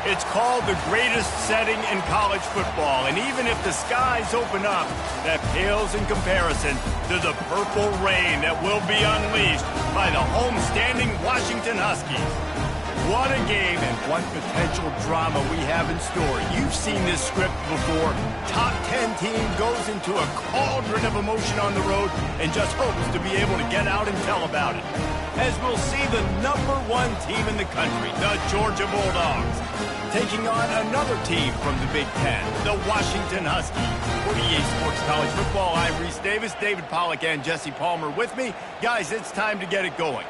It's called the greatest setting in college football, and even if the skies open up, that pales in comparison to the purple rain that will be unleashed by the homestanding Washington Huskies. What a game and what potential drama we have in store. You've seen this script before. Top 10 team goes into a cauldron of emotion on the road and just hopes to be able to get out and tell about it. As we'll see the #1 team in the country, the Georgia Bulldogs, taking on another team from the Big Ten, the Washington Huskies. For EA Sports College Football, I'm Reese Davis, David Pollack, and Jesse Palmer with me. Guys, it's time to get it going.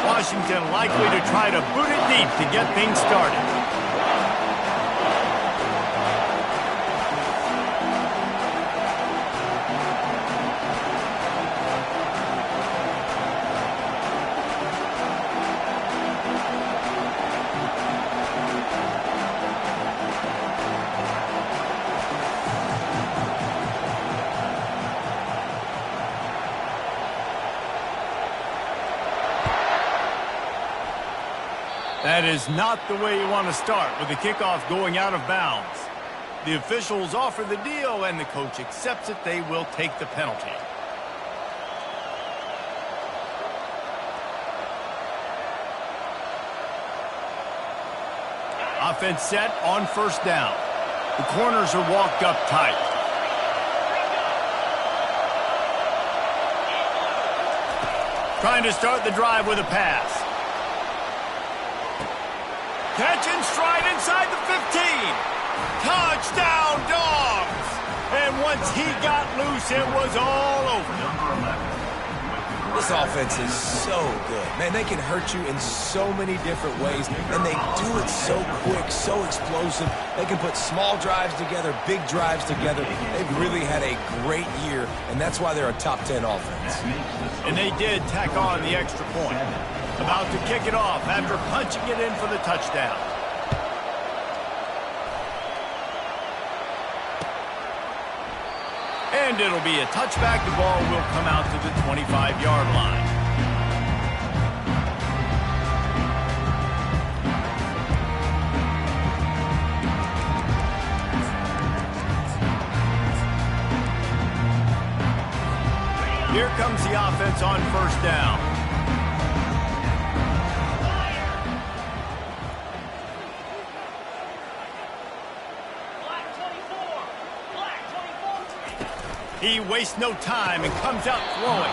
Washington likely to try to boot it deep to get things started. That is not the way you want to start with the kickoff going out of bounds. The officials offer the deal, and the coach accepts it. They will take the penalty. Offense set on first down. The corners are walked up tight. Trying to start the drive with a pass. Catch and stride inside the 15. Touchdown, Dogs! And once he got loose, it was all over. This offense is so good. Man, they can hurt you in so many different ways, and they do it so quick, so explosive. They can put small drives together, big drives together. They've really had a great year, and that's why they're a top 10 offense. And they did tack on the extra point. About to kick it off after punching it in for the touchdown. And it'll be a touchback. The ball will come out to the 25-yard line. Here comes the offense on first down. He wastes no time and comes out throwing.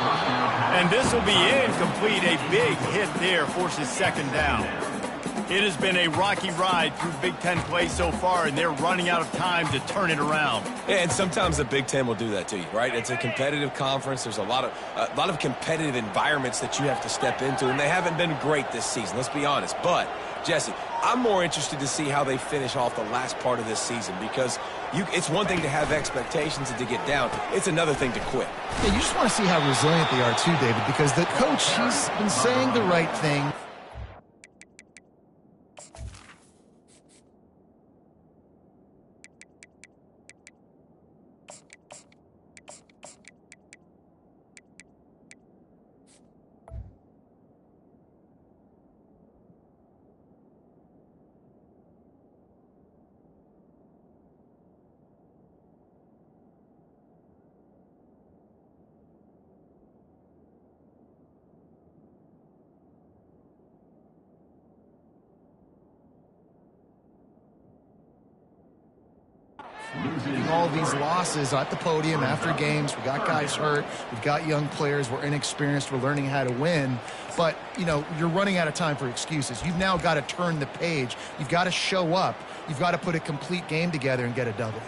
And this will be incomplete. A big hit there forces second down. It has been a rocky ride through Big Ten play so far, and they're running out of time to turn it around. Yeah, and sometimes the Big Ten will do that to you, right? It's a competitive conference. There's a lot of competitive environments that you have to step into, and they haven't been great this season, let's be honest. But, Jesse, I'm more interested to see how they finish off the last part of this season because it's one thing to have expectations and to get down. It's another thing to quit. Yeah, you just want to see how resilient they are too, David, because the coach, he's been saying the right thing. All these losses at the podium after games. We got guys hurt. We've got young players. We're inexperienced. We're learning how to win. But, you know, you're running out of time for excuses. You've now got to turn the page. You've got to show up. You've got to put a complete game together and get a W.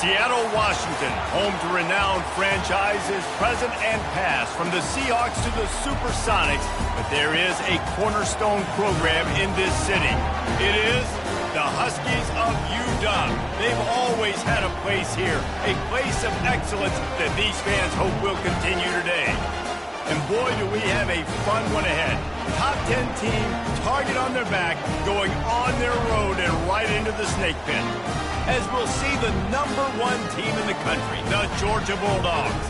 Seattle, Washington, home to renowned franchises present and past, from the Seahawks to the Supersonics, but there is a cornerstone program in this city. It is the Huskies of UW. They've always had a place here, a place of excellence that these fans hope will continue today. And boy, do we have a fun one ahead. Top 10 team, target on their back, going on their road and right into the snake pit, as we'll see the #1 team in the country, the Georgia Bulldogs,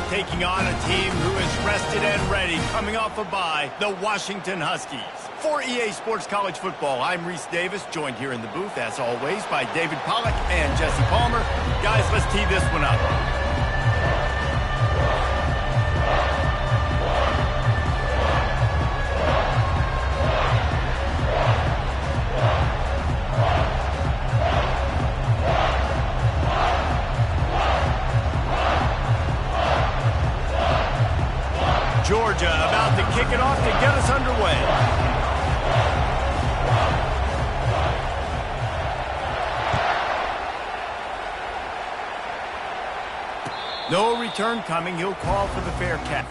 taking on a team who is rested and ready, coming off a bye, the Washington Huskies. For EA Sports College Football, I'm Reese Davis, joined here in the booth, as always, by David Pollack and Jesse Palmer. Guys, let's tee this one up. Georgia about to kick it off to get us underway. No return coming. He'll call for the fair catch.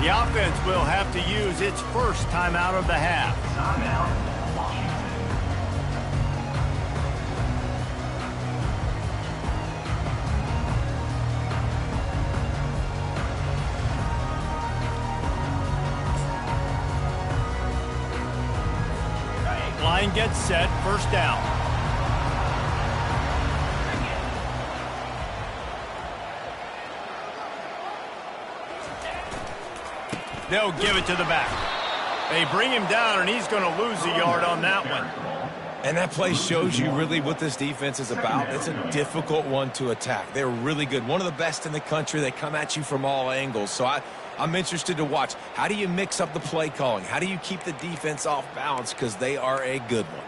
The offense will have to use its first timeout of the half. Timeout, Washington. Line gets set, first down. They'll give it to the back. They bring him down, and he's going to lose a yard on that one. And that play shows you really what this defense is about. It's a difficult one to attack. They're really good. One of the best in the country. They come at you from all angles. So I'm interested to watch. How do you mix up the play calling? How do you keep the defense off balance? Because they are a good one.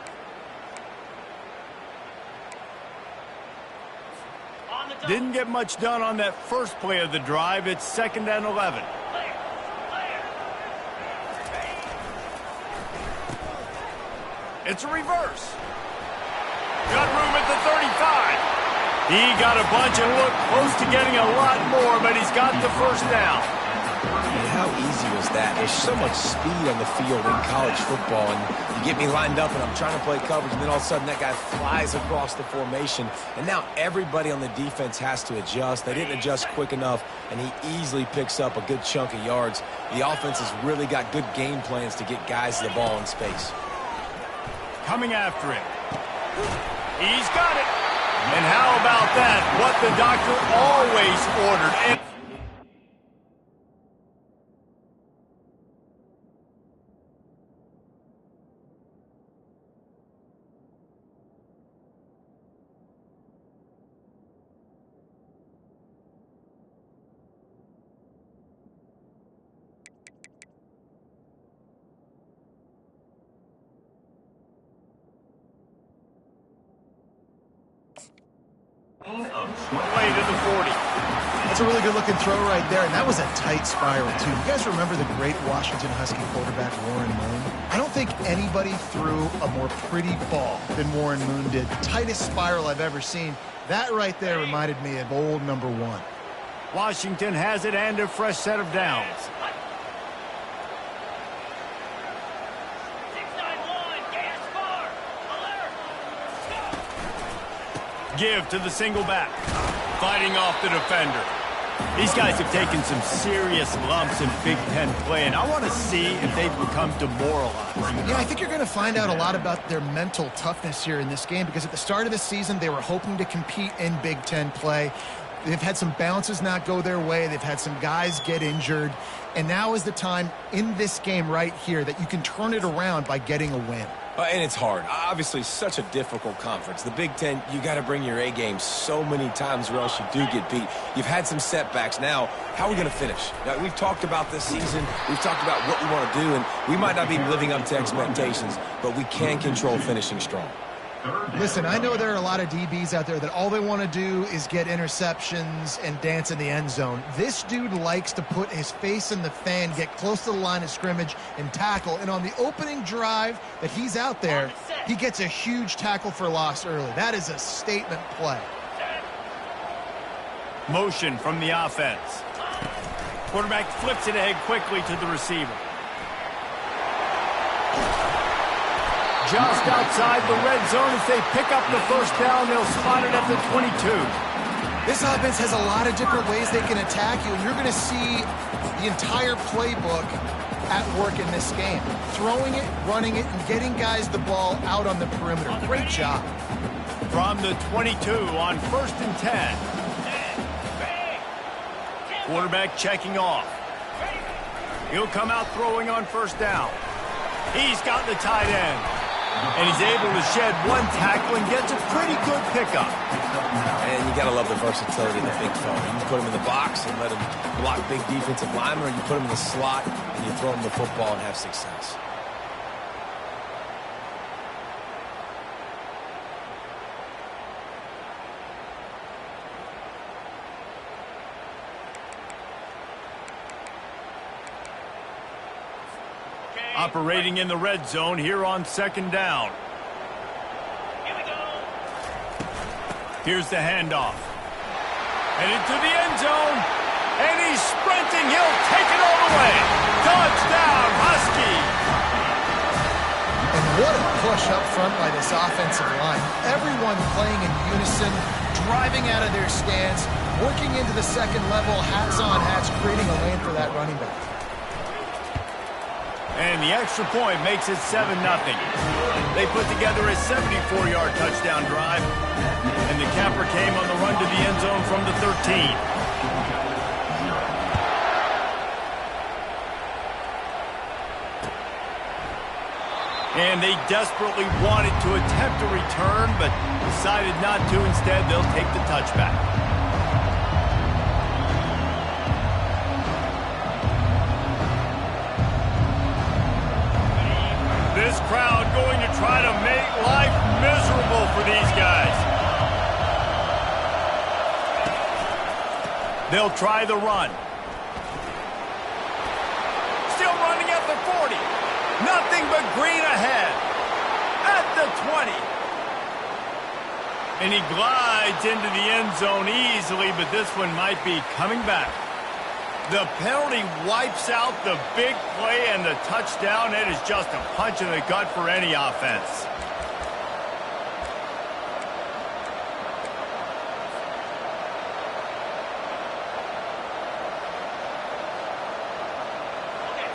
Didn't get much done on that first play of the drive. It's 2nd and 11. It's a reverse. Got room at the 35. He got a bunch and looked close to getting a lot more, but he's got the first down. And how easy was that? There's so much speed on the field in college football, and you get me lined up, and I'm trying to play coverage, and then all of a sudden that guy flies across the formation, and now everybody on the defense has to adjust. They didn't adjust quick enough, and he easily picks up a good chunk of yards. The offense has really got good game plans to get guys the ball in space. Coming after him. He's got it. And how about that? What the doctor always ordered. Play to the 40. That's a really good-looking throw right there, and that was a tight spiral, too. You guys remember the great Washington Husky quarterback Warren Moon? I don't think anybody threw a more pretty ball than Warren Moon did. The tightest spiral I've ever seen. That right there reminded me of old number 1. Washington has it and a fresh set of downs. Give to the single back. Fighting off the defender. These guys have taken some serious lumps in Big Ten play, and I want to see if they've become demoralized. Yeah, I think you're going to find out a lot about their mental toughness here in this game, because at the start of the season, they were hoping to compete in Big Ten play. They've had some bounces not go their way. They've had some guys get injured. And now is the time in this game right here that you can turn it around by getting a win. And it's hard. Obviously, such a difficult conference. The Big Ten, you got to bring your A game so many times or else you do get beat. You've had some setbacks. Now, how are we going to finish? Now, we've talked about this season. We've talked about what we want to do, and we might not be living up to expectations, but we can control finishing strong. Listen, I know there are a lot of DBs out there that all they want to do is get interceptions and dance in the end zone. This dude likes to put his face in the fan, get close to the line of scrimmage, and tackle. And on the opening drive that he's out there, he gets a huge tackle for loss early. That is a statement play. Motion from the offense. Quarterback flips it ahead quickly to the receiver. Just outside the red zone as they pick up the first down. They'll spot it at the 22. This offense has a lot of different ways they can attack you, and you're going to see the entire playbook at work in this game. Throwing it, running it, and getting guys the ball out on the perimeter. Great job. From the 22 on 1st and 10. Quarterback checking off. He'll come out throwing on first down. He's got the tight end. And he's able to shed one tackle and gets a pretty good pickup. And you got to love the versatility of the big fella. You can put him in the box and let him block big defensive linemen, or you put him in the slot and you throw him the football and have success. Operating in the red zone here on 2nd down. Here we go. Here's the handoff. And into the end zone. And he's sprinting. He'll take it all the way. Touchdown, Husky. And what a push up front by this offensive line. Everyone playing in unison, driving out of their stance, working into the second level, hats on hats, creating a lane for that running back. And the extra point makes it 7-0. They put together a 74-yard touchdown drive. And the capper came on the run to the end zone from the 13. And they desperately wanted to attempt a return, but decided not to. Instead, they'll take the touchback. This crowd going to try to make life miserable for these guys. They'll try the run. Still running at the 40. Nothing but green ahead. At the 20. And he glides into the end zone easily, but this one might be coming back. The penalty wipes out the big play and the touchdown. It is just a punch in the gut for any offense.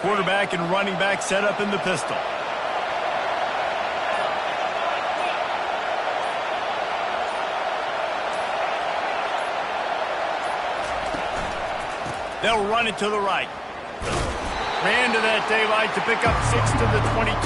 Quarterback and running back set up in the pistol. They'll run it to the right. Ran to that daylight to pick up 6 to the 22.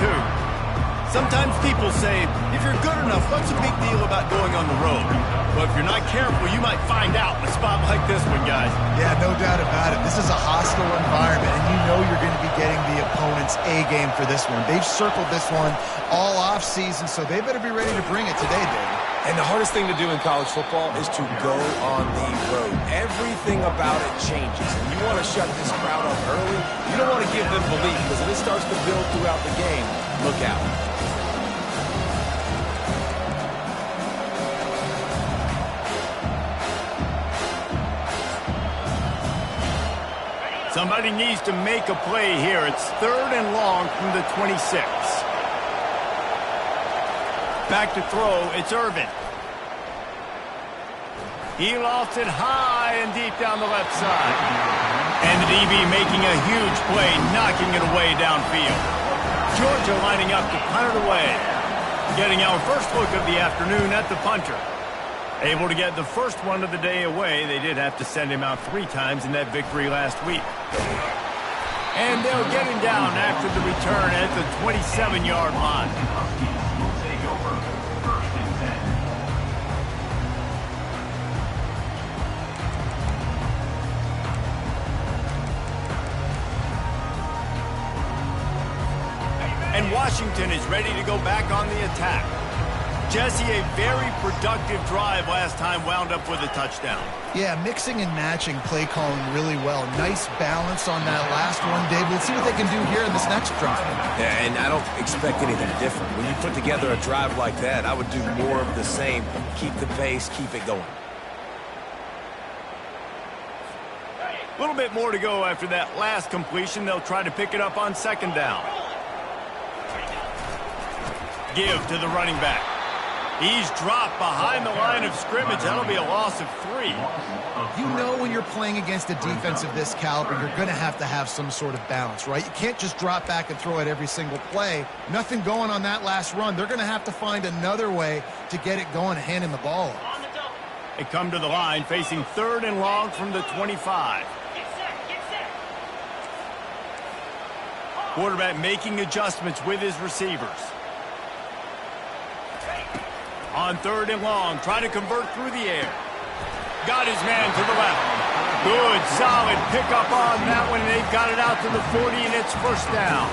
Sometimes people say, if you're good enough, what's the big deal about going on the road? Well, if you're not careful, you might find out in a spot like this one, guys. Yeah, no doubt about it. This is a hostile environment, and you know you're going to be getting the opponent's A game for this one. They've circled this one all offseason, so they better be ready to bring it today, David. And the hardest thing to do in college football is to go on the road. Everything about it changes. And you want to shut this crowd up early. You don't want to give them belief, because if it starts to build throughout the game, look out. Somebody needs to make a play here. It's 3rd and long from the 26. Back to throw, it's Irvin. He lofts it high and deep down the left side. And the DB making a huge play, knocking it away downfield. Georgia lining up to punt it away. Getting our first look of the afternoon at the punter. Able to get the first one of the day away. They did have to send him out 3 times in that victory last week. And they'll get him down after the return at the 27-yard line. And Washington is ready to go back on the attack. Jesse, a very productive drive last time, wound up with a touchdown. Yeah, mixing and matching play calling really well. Nice balance on that last one, Dave. Let's see what they can do here in this next drive. Yeah, and I don't expect anything different. When you put together a drive like that, I would do more of the same. Keep the pace, keep it going. A little bit more to go after that last completion. They'll try to pick it up on 2nd down. Give to the running back. He's dropped behind the line of scrimmage. That'll be a loss of 3. You know when you're playing against a defense of this caliber, you're going to have some sort of balance, right? You can't just drop back and throw it every single play. Nothing going on that last run. They're going to have to find another way to get it going, handing the ball off. They come to the line facing 3rd and long from the 25. Quarterback making adjustments with his receivers. On 3rd and long, trying to convert through the air. Got his man to the left. Good, solid pickup on that one, and they've got it out to the 40, and it's 1st down.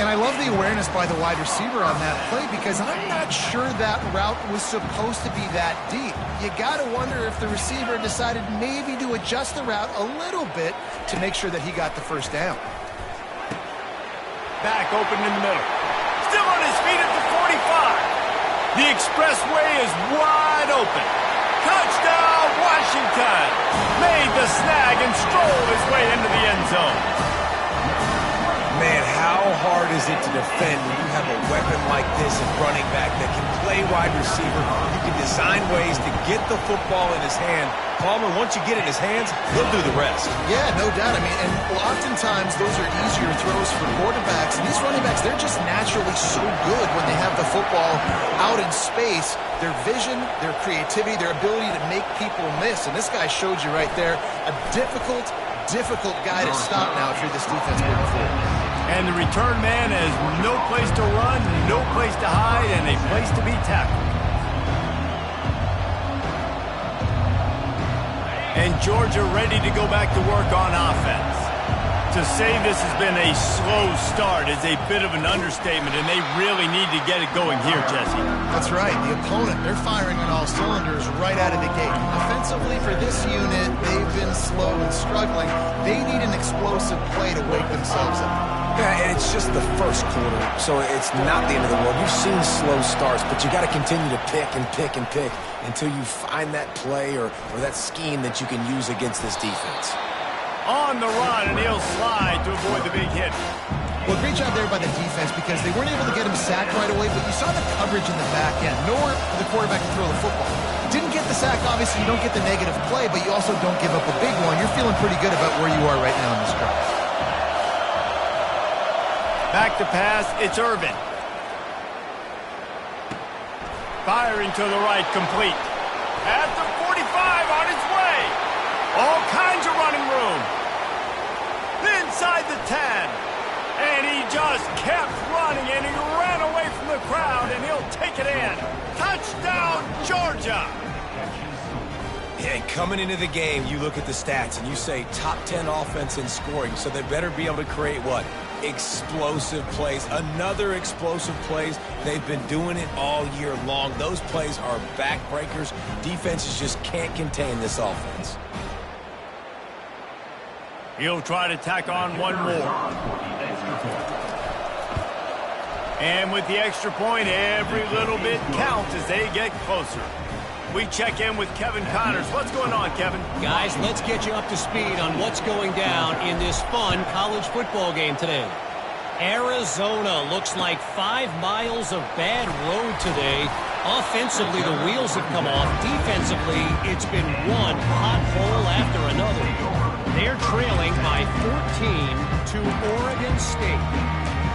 And I love the awareness by the wide receiver on that play, because I'm not sure that route was supposed to be that deep. You got to wonder if the receiver decided maybe to adjust the route a little bit to make sure that he got the 1st down. Back open in the middle. Still on his feet at the 45. The expressway is wide open. Touchdown, Washington. Made the snag and strolled his way into the end zone. Man, how hard is it to defend when you have a weapon like this at running back that can play wide receiver? You can design ways to get the football in his hand. Palmer, once you get it in his hands, he'll do the rest. Yeah, no doubt. I mean, and oftentimes those are easier throws for quarterbacks. And these running backs, they're just naturally so good when they have the football out in space. Their vision, their creativity, their ability to make people miss. And this guy showed you right there, a difficult guy to stop now if you're this defense moving forward. And the return man has no place to run, no place to hide, and a place to be tackled. And Georgia ready to go back to work on offense. To say this has been a slow start is a bit of an understatement, and they really need to get it going here, Jesse. That's right. The opponent, they're firing on all cylinders right out of the gate. Offensively, for this unit, they've been slow and struggling. They need an explosive play to wake themselves up. Yeah, and it's just the first quarter, so it's not the end of the world. You've seen slow starts, but you got to continue to pick and pick and pick until you find that play or that scheme that you can use against this defense. On the run, and he'll slide to avoid the big hit. Well, great job there by the defense because they weren't able to get him sacked right away, but you saw the coverage in the back end. Nowhere for the quarterback to throw the football. Didn't get the sack, obviously. You don't get the negative play, but you also don't give up a big one. You're feeling pretty good about where you are right now in this drive. Back to pass, it's Irvin. Firing to the right, complete. At the 45, on its way. All kinds of running room. Inside the 10. And he just kept running, and he ran away from the crowd, and he'll take it in. Touchdown, Georgia! Yeah, coming into the game, you look at the stats, and you say top 10 offense in scoring, so they better be able to create what? Explosive plays. Another explosive plays. They've been doing it all year long. Those plays are backbreakers. Defenses just can't contain this offense. He'll try to tack on one more. And with the extra point, every little bit counts as they get closer. We check in with Kevin Connors. What's going on, Kevin? Guys, let's get you up to speed on what's going down in this fun college football game today. Arizona looks like 5 miles of bad road today. Offensively, the wheels have come off. Defensively, it's been one pothole after another. They're trailing by 14 to Oregon State.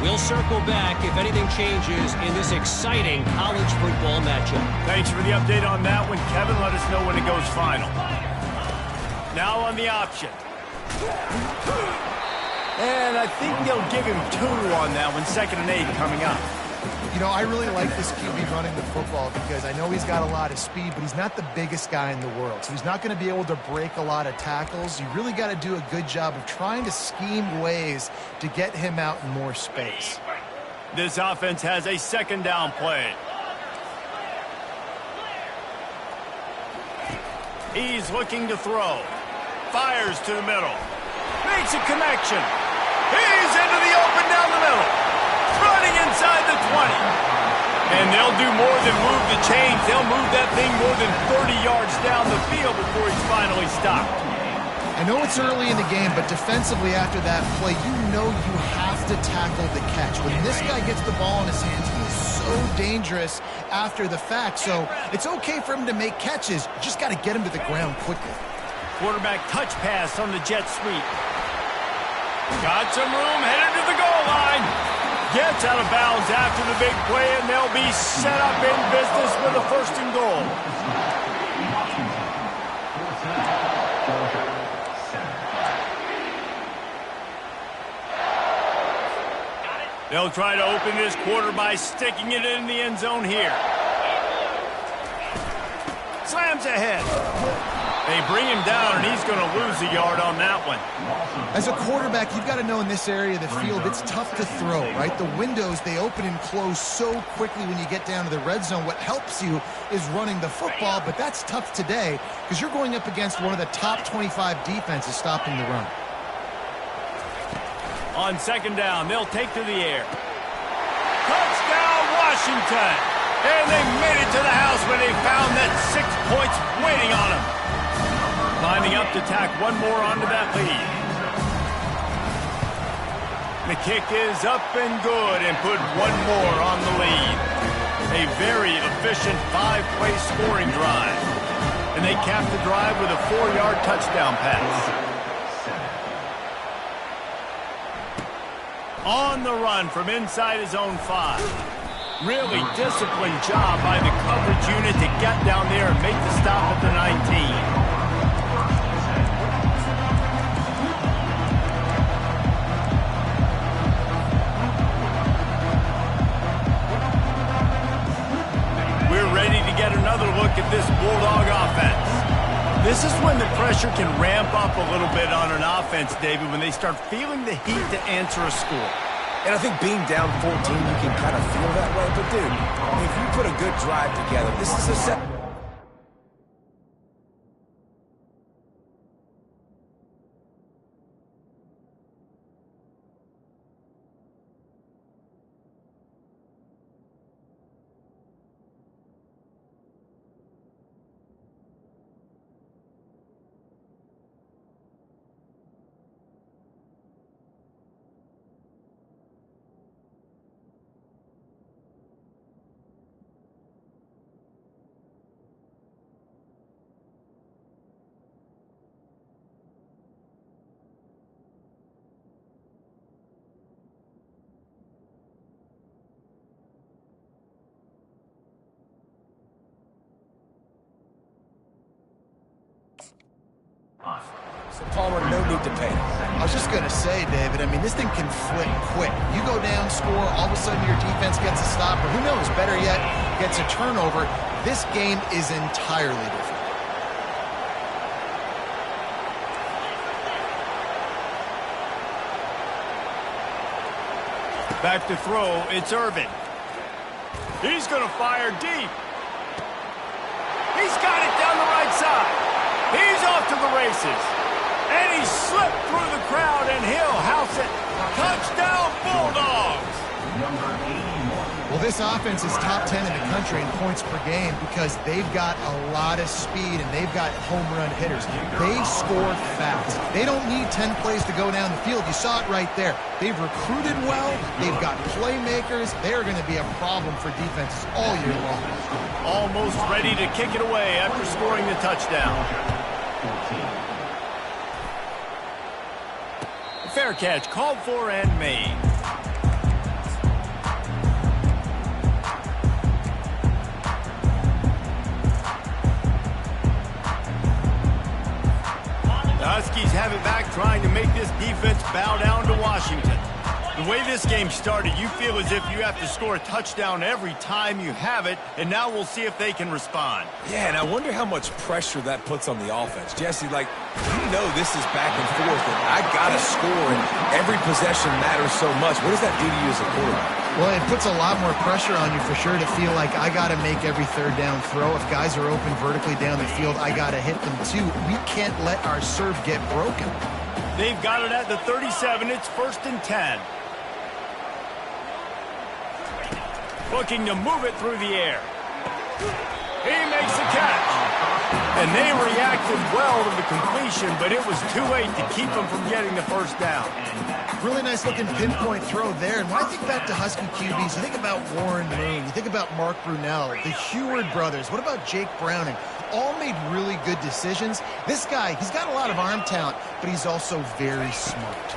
We'll circle back if anything changes in this exciting college football matchup. Thanks for the update on that one, Kevin. Let us know when it goes final. Now on the option. And I think they'll give him 2 on that one. 2nd and 8 coming up. You know, I really like this QB running the football because I know he's got a lot of speed, but he's not the biggest guy in the world. So he's not going to be able to break a lot of tackles. You really got to do a good job of trying to scheme ways to get him out in more space. This offense has a 2nd down play. He's looking to throw. Fires to the middle. Makes a connection. He's into the open down the middle. Running inside the 20. And they'll do more than move the chains. They'll move that thing more than 30 yards down the field before he's finally stopped. I know it's early in the game, but defensively after that play, you know you have to tackle the catch. When this guy gets the ball in his hands, he is so dangerous after the fact. So it's okay for him to make catches. You just got to get him to the ground quickly. Quarterback touch pass on the jet sweep. Got some room, headed to the goal line. Gets out of bounds after the big play, and they'll be set up in business with a 1st and goal. They'll try to open this quarter by sticking it in the end zone here. Slams ahead. They bring him down, and he's going to lose a yard on that one. As a quarterback, you've got to know in this area of the field, it's tough to throw, right? The windows, they open and close so quickly when you get down to the red zone. What helps you is running the football, but that's tough today because you're going up against one of the top 25 defenses stopping the run. On 2nd down, they'll take to the air. Touchdown, Washington! And they made it to the house when they found that 6 points waiting on them. Lining up to tack one more onto that lead. The kick is up and good and put one more on the lead. A very efficient 5-play scoring drive. And they cap the drive with a 4-yard touchdown pass. On the run from inside his own 5. Really disciplined job by the coverage unit to get down there and make the stop at the 19. pressure can ramp up a little bit on an offense, David, when they start feeling the heat to answer a score. And I think being down 14, you can kind of feel that way. But, dude, if you put a good drive together, this is a set. So, Palmer, no need to panic. I was just going to say, David, I mean, this thing can flip quick. You go down, score, all of a sudden your defense gets a stop, or who knows, better yet, gets a turnover. This game is entirely different. Back to throw, it's Irvin. He's going to fire deep. He's got it down the right side. He's off to the races. And he slipped through the crowd, and he'll house it. Touchdown, Bulldogs! Well, this offense is top 10 in the country in points per game because they've got a lot of speed and they've got home run hitters. They score fast. They don't need 10 plays to go down the field. You saw it right there. They've recruited well. They've got playmakers. They're going to be a problem for defenses all year long. Almost ready to kick it away after scoring the touchdown. Fair catch, called for and made. The Huskies have it back, trying to make this defense bow down to Washington. The way this game started, you feel as if you have to score a touchdown every time you have it, and now we'll see if they can respond. Yeah, and I wonder how much pressure that puts on the offense. Jesse, like, you know this is back and forth, and I got to score, and every possession matters so much. What does that do to you as a quarterback? Well, it puts a lot more pressure on you for sure to feel like I got to make every third down throw. If guys are open vertically down the field, I got to hit them too. We can't let our serve get broken. They've got it at the 37. It's 1st and 10. Looking to move it through the air. He makes the catch. And they reacted well to the completion, but it was too late to keep them from getting the first down. Really nice looking pinpoint throw there. And when I think back to Husky QBs, you think about Warren Moon, you think about Mark Brunell, the Heward brothers. What about Jake Browning? All made really good decisions. This guy, he's got a lot of arm talent, but he's also very smart.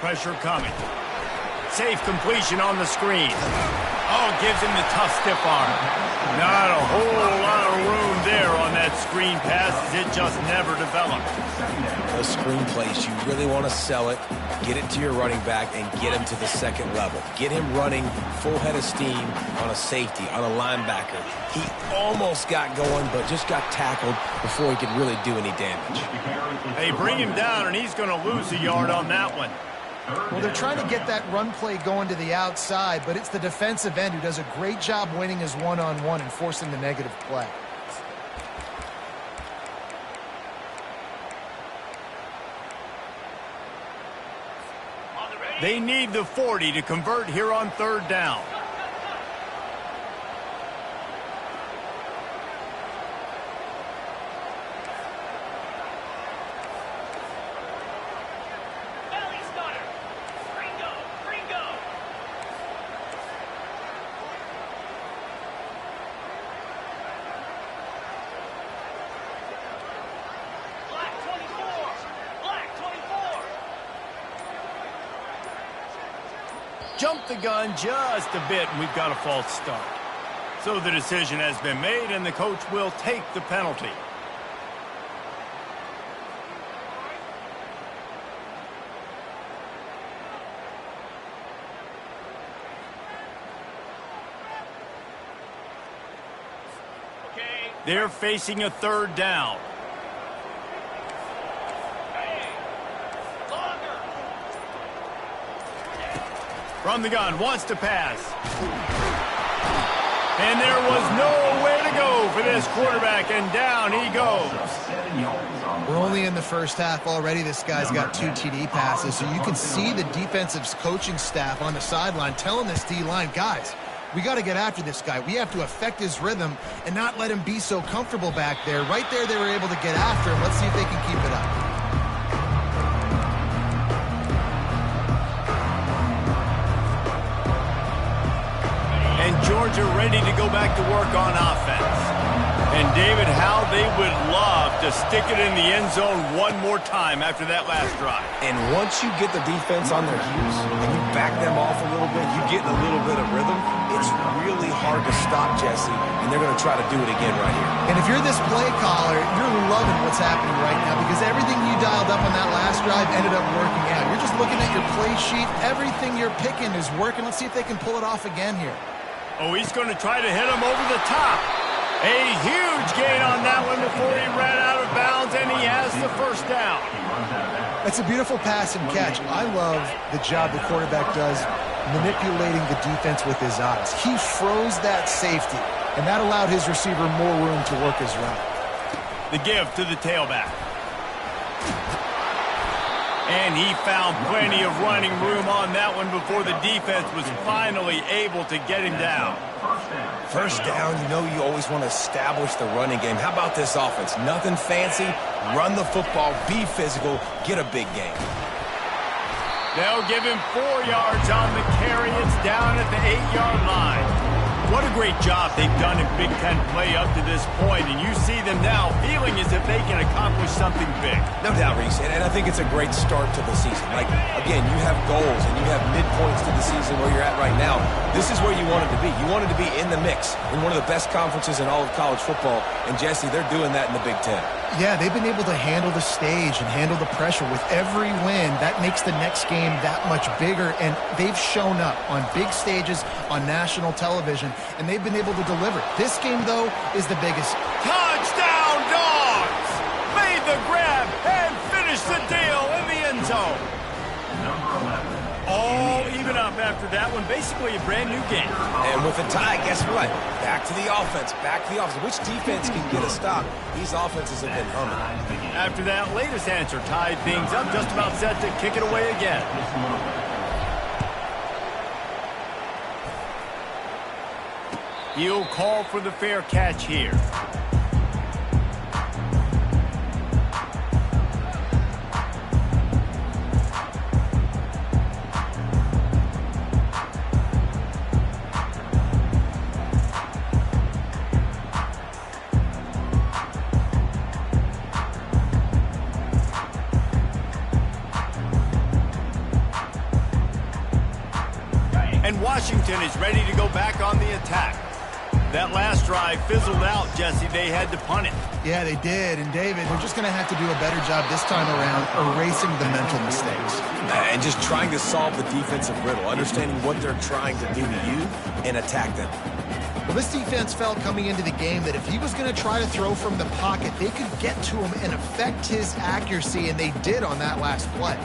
Pressure coming. Safe completion on the screen. Oh, gives him the tough stiff arm. Not a whole lot of room there on that screen pass, as it just never developed. Those screen plays, you really want to sell it, get it to your running back, and get him to the second level. Get him running full head of steam on a safety, on a linebacker. He almost got going, but just got tackled before he could really do any damage. They bring him down, and he's going to lose a yard on that one. Well, they're trying to get that run play going to the outside, but it's the defensive end who does a great job winning his one-on-one and forcing the negative play. They need the 40 to convert here on 3rd down. Jumped the gun just a bit, and we've got a false start. So the decision has been made, and the coach will take the penalty. They're facing a 3rd down. From the gun, wants to pass. And there was nowhere to go for this quarterback, and down he goes. We're only in the first half already. This guy's got 2 TD passes, so you can see the defensive coaching staff on the sideline telling this D-line, guys, we got to get after this guy. We have to affect his rhythm and not let him be so comfortable back there. Right there, they were able to get after him. Let's see if they can keep it up. And Georgia ready to go back to work on offense. And David, how they would love to stick it in the end zone one more time after that last drive. And once you get the defense on their heels and you back them off a little bit, you get a little bit of rhythm, it's really hard to stop, Jesse, and they're going to try to do it again right here. And if you're this play caller, you're loving what's happening right now because everything you dialed up on that last drive ended up working out. You're just looking at your play sheet. Everything you're picking is working. Let's see if they can pull it off again here. Oh, he's going to try to hit him over the top. A huge gain on that one before he ran out of bounds, and he has the first down. That's a beautiful pass and catch. I love the job the quarterback does manipulating the defense with his eyes. He froze that safety, and that allowed his receiver more room to work his route. The give to the tailback. And he found plenty of running room on that one before the defense was finally able to get him down. First down, you know you always want to establish the running game. How about this offense? Nothing fancy. Run the football, be physical, get a big game. They'll give him 4 yards on the carry. It's down at the 8-yard line. What a great job they've done in Big Ten play up to this point, and you see them now feeling as if they can accomplish something big. No doubt, Reese, and I think it's a great start to the season. Like, again, you have goals and you have midpoints to the season where you're at right now. This is where you wanted to be. You wanted to be in the mix in one of the best conferences in all of college football, and Jesse, they're doing that in the Big Ten. Yeah, they've been able to handle the stage and handle the pressure. With every win, that makes the next game that much bigger, and they've shown up on big stages on national television, and they've been able to deliver. This game, though, is the biggest. Touchdown, Dogs! Made the grab and finished the deal in the end zone. All even up after that one. Basically a brand new game. And with a tie, guess what? Back to the offense. Back to the offense. Which defense can get a stop? These offenses have been humming. After that latest answer tied things up, just about set to kick it away again. He'll call for the fair catch here. And Washington is ready to go back on the attack. That last drive fizzled out, Jesse. They had to punt it. Yeah, they did. And, David, they're just going to have to do a better job this time around erasing the mental mistakes. And just trying to solve the defensive riddle, understanding what they're trying to do to you and attack them. Well, this defense felt coming into the game that if he was going to try to throw from the pocket, they could get to him and affect his accuracy, and they did on that last play.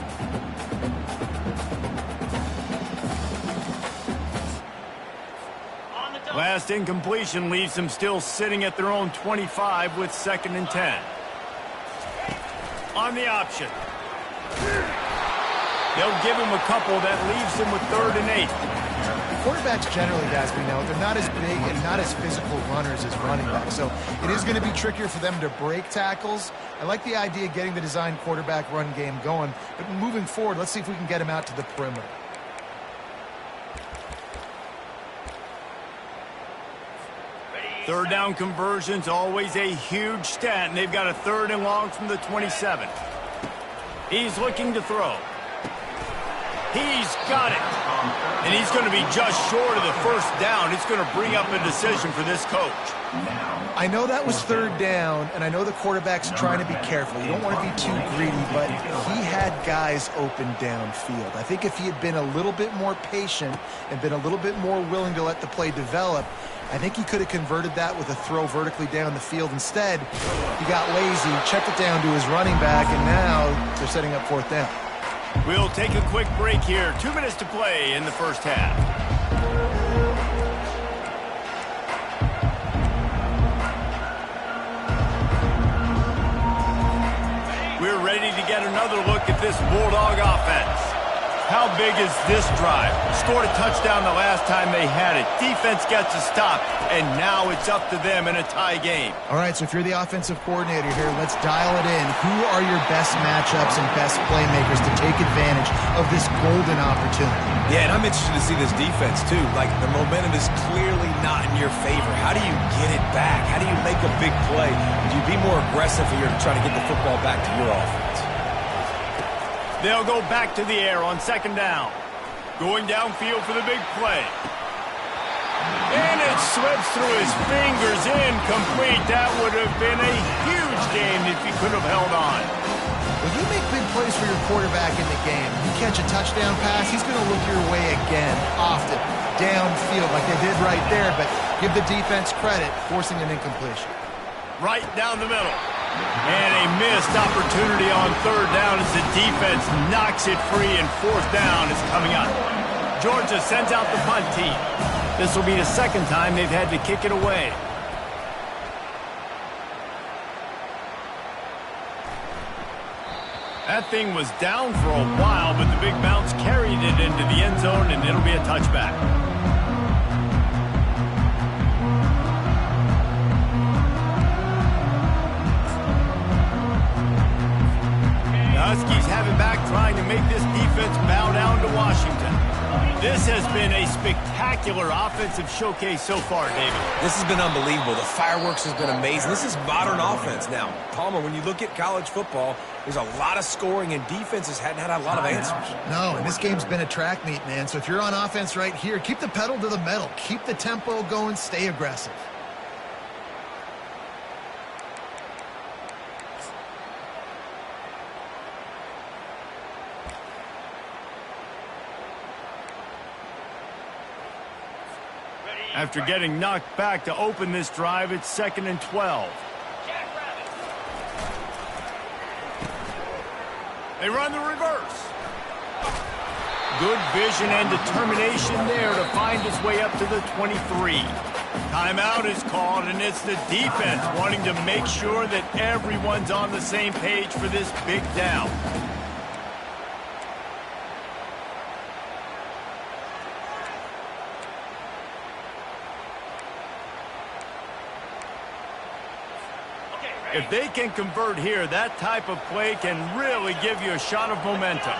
Last incompletion leaves them still sitting at their own 25 with 2nd and 10. On the option. They'll give him a couple. That leaves him with 3rd and 8. Quarterbacks generally, guys, we know, they're not as big and not as physical runners as running backs. So it is going to be trickier for them to break tackles. I like the idea of getting the design quarterback run game going. But moving forward, let's see if we can get him out to the perimeter. Third down conversions, always a huge stat, and they've got a 3rd and long from the 27. He's looking to throw. He's got it. And he's going to be just short of the first down. It's going to bring up a decision for this coach. I know that was 3rd down, and I know the quarterback's trying to be careful. You don't want to be too greedy, but he had guys open downfield. I think if he had been a little bit more patient and been a little bit more willing to let the play develop, I think he could have converted that with a throw vertically down the field. Instead, he got lazy, checked it down to his running back, and now they're setting up 4th down. We'll take a quick break here. 2 minutes to play in the first half. We're ready to get another look at this Bulldog offense. How big is this drive? Scored a touchdown the last time they had it. Defense gets a stop, and now it's up to them in a tie game. All right, so if you're the offensive coordinator here, let's dial it in. Who are your best matchups and best playmakers to take advantage of this golden opportunity? Yeah, and I'm interested to see this defense, too. Like, the momentum is clearly not in your favor. How do you get it back? How do you make a big play? Do you be more aggressive here to try to get the football back to your offense? They'll go back to the air on second down. Going downfield for the big play. And it slips through his fingers, incomplete. That would have been a huge game if he could have held on. When you make big plays for your quarterback in the game, you catch a touchdown pass, he's going to look your way again, often, downfield like they did right there, but give the defense credit, forcing an incompletion. Right down the middle. And a missed opportunity on third down as the defense knocks it free, and fourth down is coming up. Georgia sends out the punt team. This will be the second time they've had to kick it away. That thing was down for a while, but the big bounce carried it into the end zone, and it'll be a touchback. Huskies have it back, trying to make this defense bow down to Washington. This has been a spectacular offensive showcase so far, David. This has been unbelievable. The fireworks has been amazing. This is modern offense now. Palmer, when you look at college football, there's a lot of scoring, and defenses hadn't had a lot of answers. No, and this game's been a track meet, man. So if you're on offense right here, keep the pedal to the metal. Keep the tempo going. Stay aggressive. After getting knocked back to open this drive, it's 2nd and 12. They run the reverse. Good vision and determination there to find his way up to the 23. Timeout is called, and it's the defense wanting to make sure that everyone's on the same page for this big down. If they can convert here, that type of play can really give you a shot of momentum.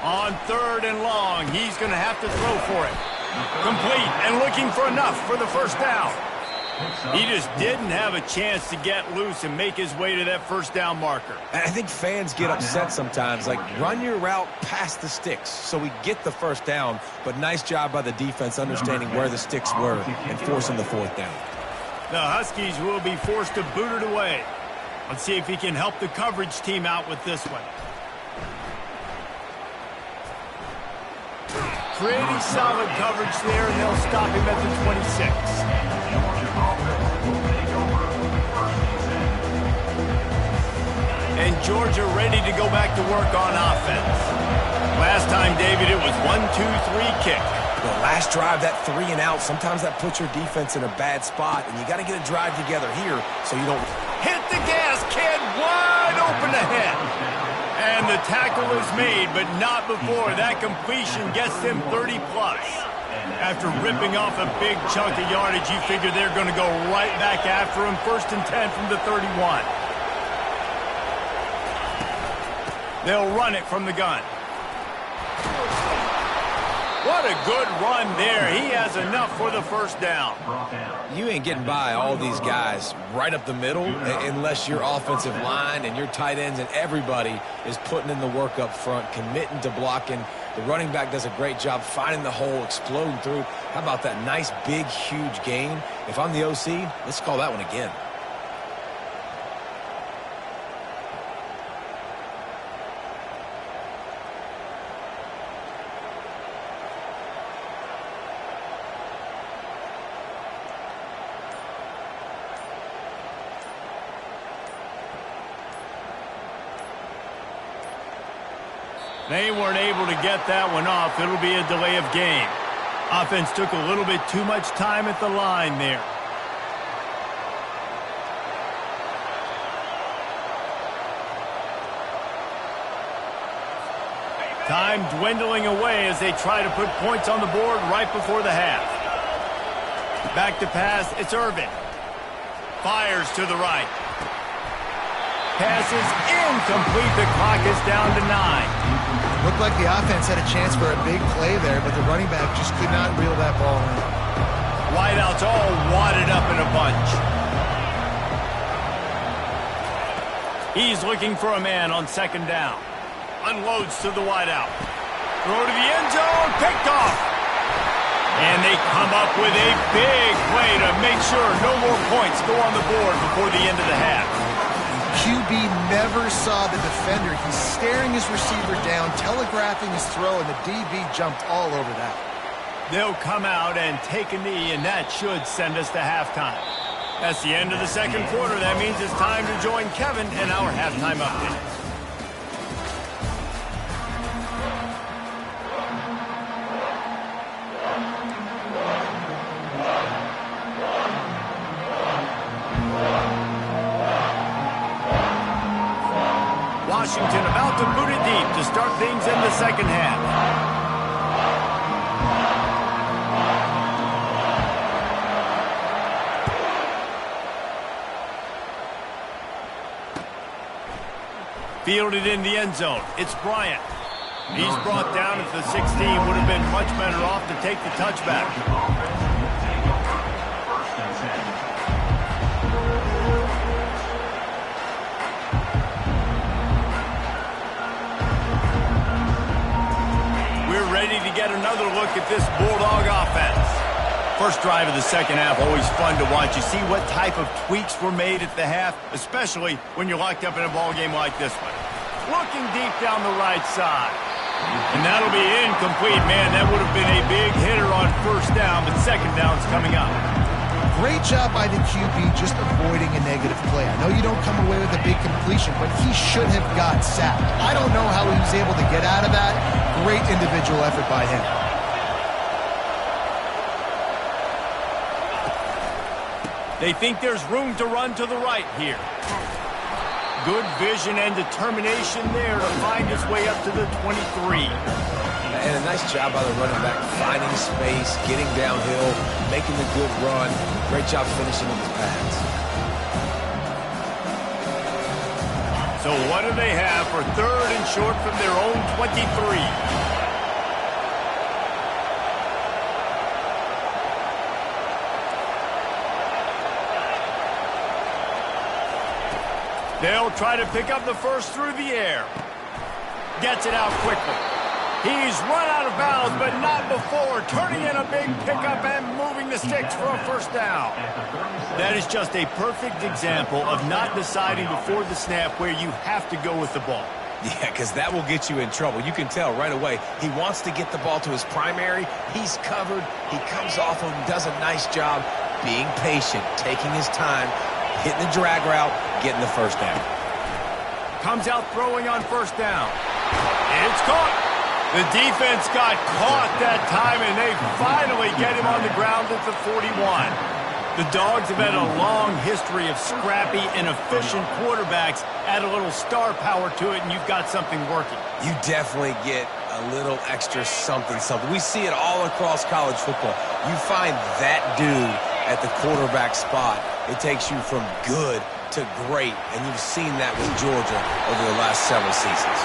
On 3rd and long, he's going to have to throw for it. Complete and looking for enough for the first down. He just didn't have a chance to get loose and make his way to that first down marker. I think fans get upset sometimes. Like, run your route past the sticks so we get the first down. But nice job by the defense understanding where the sticks were and forcing the fourth down. The Huskies will be forced to boot it away. Let's see if he can help the coverage team out with this one. Pretty solid coverage there, and they'll stop him at the 26. And Georgia ready to go back to work on offense. Last time, David, it was 1-2-3 kick. The last drive, that 3 and out, sometimes that puts your defense in a bad spot, and you got to get a drive together here so you don't hit the gas, kid, wide open ahead. And the tackle is made, but not before that completion gets them 30+. After ripping off a big chunk of yardage, you figure they're going to go right back after him. 1st and 10 from the 31. They'll run it from the gun. What a good run there. He has enough for the first down. You ain't getting by all these guys right up the middle unless your offensive line and your tight ends and everybody is putting in the work up front, committing to blocking. The running back does a great job finding the hole, exploding through. How about that nice, big, huge gain? If I'm the OC, let's call that one again. They weren't able to get that one off. It'll be a delay of game. Offense took a little bit too much time at the line there. Time dwindling away as they try to put points on the board right before the half. Back to pass, it's Irvin. Fires to the right. Passes incomplete. The clock is down to 9. Looked like the offense had a chance for a big play there, but the running back just could not reel that ball in. Wideouts all wadded up in a bunch. He's looking for a man on second down. Unloads to the wideout. Throw to the end zone. Picked off. And they come up with a big play to make sure no more points go on the board before the end of the half. QB never saw the defender. He's staring his receiver down, telegraphing his throw, and the DB jumped all over that. They'll come out and take a knee, and that should send us to halftime. That's the end of the second quarter. That means it's time to join Kevin in our halftime update. Washington about to boot it deep to start things in the second half. Fielded in the end zone. It's Bryant. He's brought down at the 16. Would have been much better off to take the touchback. Ready to get another look at this Bulldog offense. First drive of the second half, always fun to watch. You see what type of tweaks were made at the half, especially when you're locked up in a ball game like this one. Looking deep down the right side. And that'll be incomplete. Man, that would have been a big hitter on first down, but second down's coming up. Great job by the QB just avoiding a negative play. I know you don't come away with a big completion, but he should have got sacked. I don't know how he was able to get out of that. Great individual effort by him. They think there's room to run to the right here. Good vision and determination there to find his way up to the 23. And a nice job by the running back, finding space, getting downhill, making the good run. Great job finishing with his pads. So what do they have for third and short from their own 23? They'll try to pick up the first through the air. Gets it out quickly. He's run out of bounds, but not before. Turning in a big pickup and moving the sticks for a first down. That is just a perfect example of not deciding before the snap where you have to go with the ball. Yeah, because that will get you in trouble. You can tell right away he wants to get the ball to his primary. He's covered. He comes off of him, does a nice job being patient, taking his time, hitting the drag route, getting the first down. Comes out throwing on first down. It's caught. The defense got caught that time, and they finally get him on the ground at the 41. The Dogs have had a long history of scrappy and efficient quarterbacks. Add a little star power to it, and you've got something working. You definitely get a little extra something. We see it all across college football. You find that dude at the quarterback spot, it takes you from good to great, and you've seen that with Georgia over the last several seasons.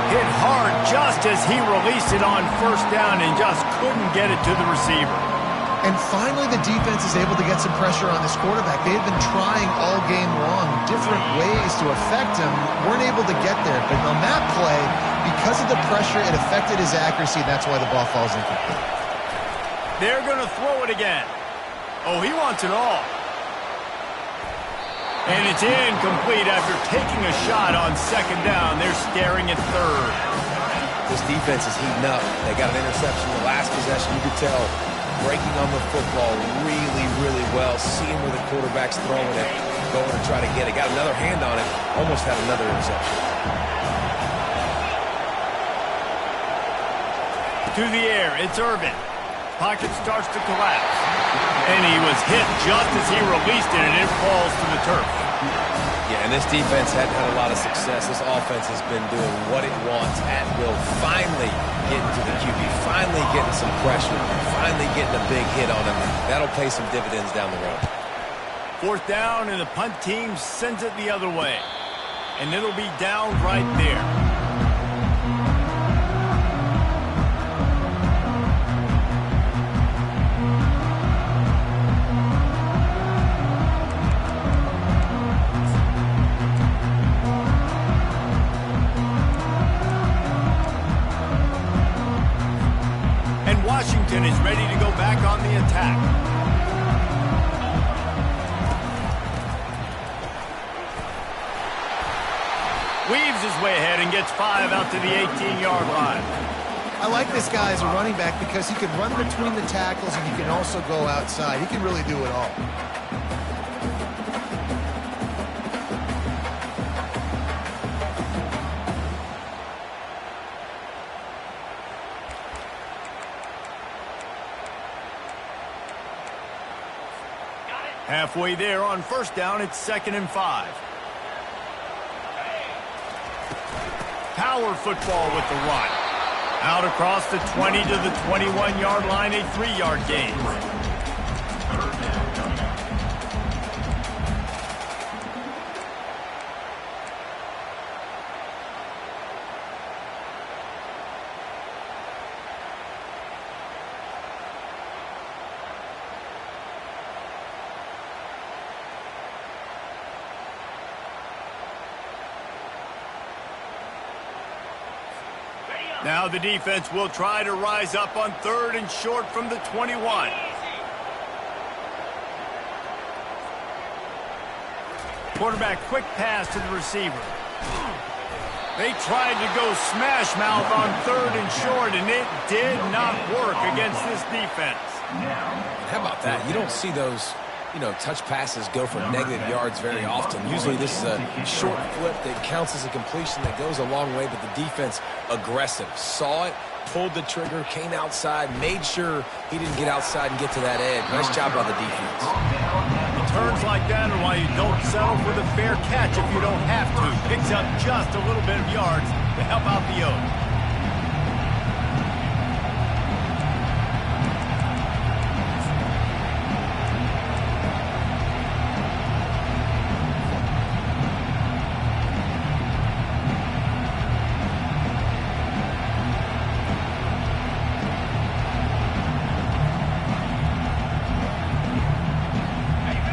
Hit hard just as he released it on first down and just couldn't get it to the receiver. And finally, the defense is able to get some pressure on this quarterback. They've been trying all game long different ways to affect him. Weren't able to get there. But on that play, because of the pressure, it affected his accuracy. That's why the ball falls incomplete. They're going to throw it again. Oh, he wants it all. And it's incomplete after taking a shot on second down. They're staring at third. This defense is heating up. They got an interception the last possession. You could tell breaking on the football really, really well. Seeing where the quarterback's throwing it, going to try to get it. Got another hand on it. Almost had another interception. To the air, it's Irvin. Pocket starts to collapse. And he was hit just as he released it, and it falls to the turf. Yeah, and this defense hadn't had a lot of success. This offense has been doing what it wants at will. Finally getting to the QB, finally getting some pressure, finally getting a big hit on him. That'll pay some dividends down the road. 4th down, and the punt team sends it the other way. And it'll be down right there. And Washington is ready to go back on the attack. Weaves his way ahead and gets 5 out to the 18-yard line. I like this guy as a running back because he can run between the tackles and he can also go outside. He can really do it all. Halfway there on 1st down, it's 2nd and 5. Power football with the run. Out across the 20 to the 21-yard line, a 3-yard gain. Now the defense will try to rise up on 3rd and short from the 21. Quarterback quick pass to the receiver. They tried to go smash mouth on 3rd and short, and it did not work against this defense. How about that? You don't see those, touch passes go for negative yards very often. Usually this is a short flip that counts as a completion that goes a long way, but the defense aggressive. Saw it, pulled the trigger, came outside, made sure he didn't get outside and get to that edge. Nice job by the defense. Returns like that are why you don't settle for the fair catch if you don't have to. Picks up just a little bit of yards to help out the Oaks.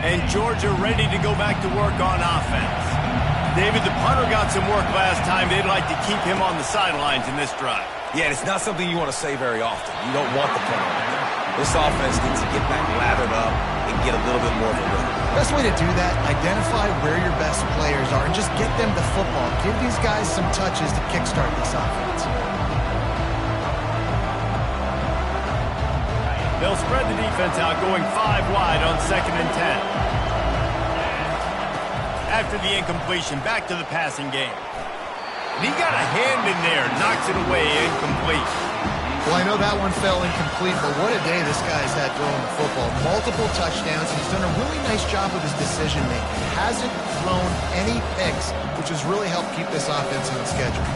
And Georgia ready to go back to work on offense. David, the punter got some work last time. They'd like to keep him on the sidelines in this drive. Yeah, it's not something you want to say very often. You don't want the punter on there. This offense needs to get back lathered up and get a little bit more of a rhythm. Best way to do that, identify where your best players are and just get them the football. Give these guys some touches to kickstart this offense. They'll spread the defense out, going 5 wide on 2nd and 10. After the incompletion, back to the passing game. And he got a hand in there, knocks it away, incomplete. Well, I know that one fell incomplete, but what a day this guy's had throwing the football. Multiple touchdowns, and he's done a really nice job with his decision-making. Hasn't thrown any picks, which has really helped keep this offense on schedule.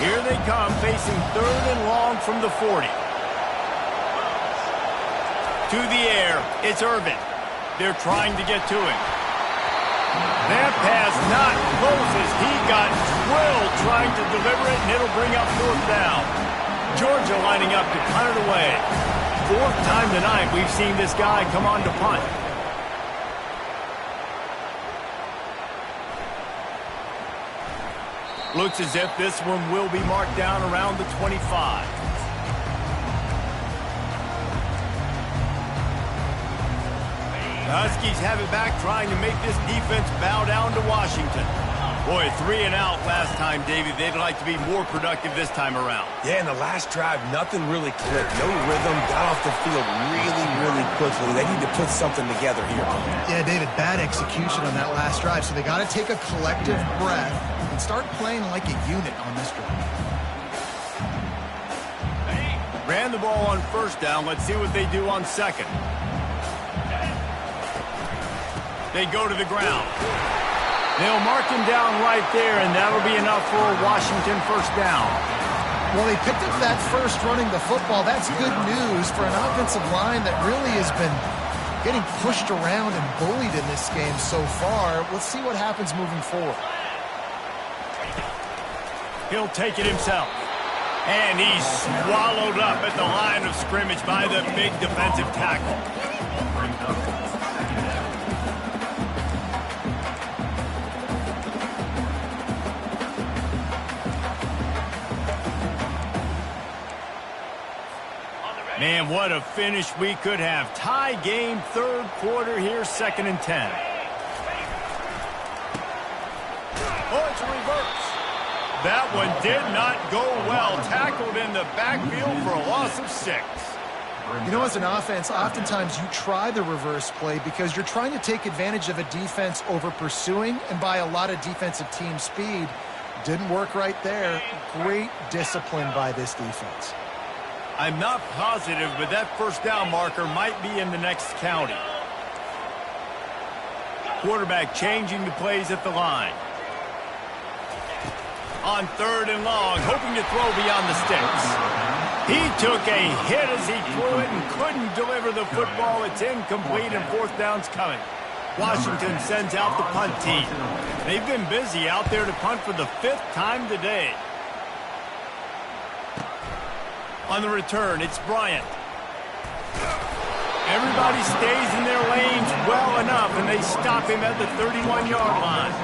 Here they come, facing 3rd and long from the 40. To the air, it's Irvin. They're trying to get to him. That pass not close as he got drilled trying to deliver it, and it'll bring up 4th down. Georgia lining up to punt it away. 4th time tonight we've seen this guy come on to punt. Looks as if this one will be marked down around the 25. The Huskies have it back, trying to make this defense bow down to Washington. Boy, 3 and out last time, David. They'd like to be more productive this time around. Yeah, in the last drive, nothing really clicked. No rhythm, got off the field really, really quickly. They need to put something together here. Yeah, David, bad execution on that last drive, so they got to take a collective breath and start playing like a unit on this drive. Ran the ball on first down. Let's see what they do on second. They go to the ground. They'll mark him down right there, and that'll be enough for a Washington first down. Well, they picked up that first running the football. That's good news for an offensive line that really has been getting pushed around and bullied in this game so far. Let's see what happens moving forward. He'll take it himself. And he's swallowed up at the line of scrimmage by the big defensive tackle. Man, what a finish we could have. Tie game, third quarter here, 2nd and 10. Oh, it's a reverse. That one did not go well. Tackled in the backfield for a loss of 6. You know, as an offense, oftentimes you try the reverse play because you're trying to take advantage of a defense over pursuing and by a lot of defensive team speed. Didn't work right there. Great discipline by this defense. I'm not positive, but that first down marker might be in the next county. Quarterback changing the plays at the line. On 3rd and long, hoping to throw beyond the sticks. He took a hit as he threw it and couldn't deliver the football. It's incomplete and 4th down's coming. Washington sends out the punt team. They've been busy out there to punt for the 5th time today. On the return, it's Bryant. Everybody stays in their lanes well enough, and they stop him at the 31-yard line.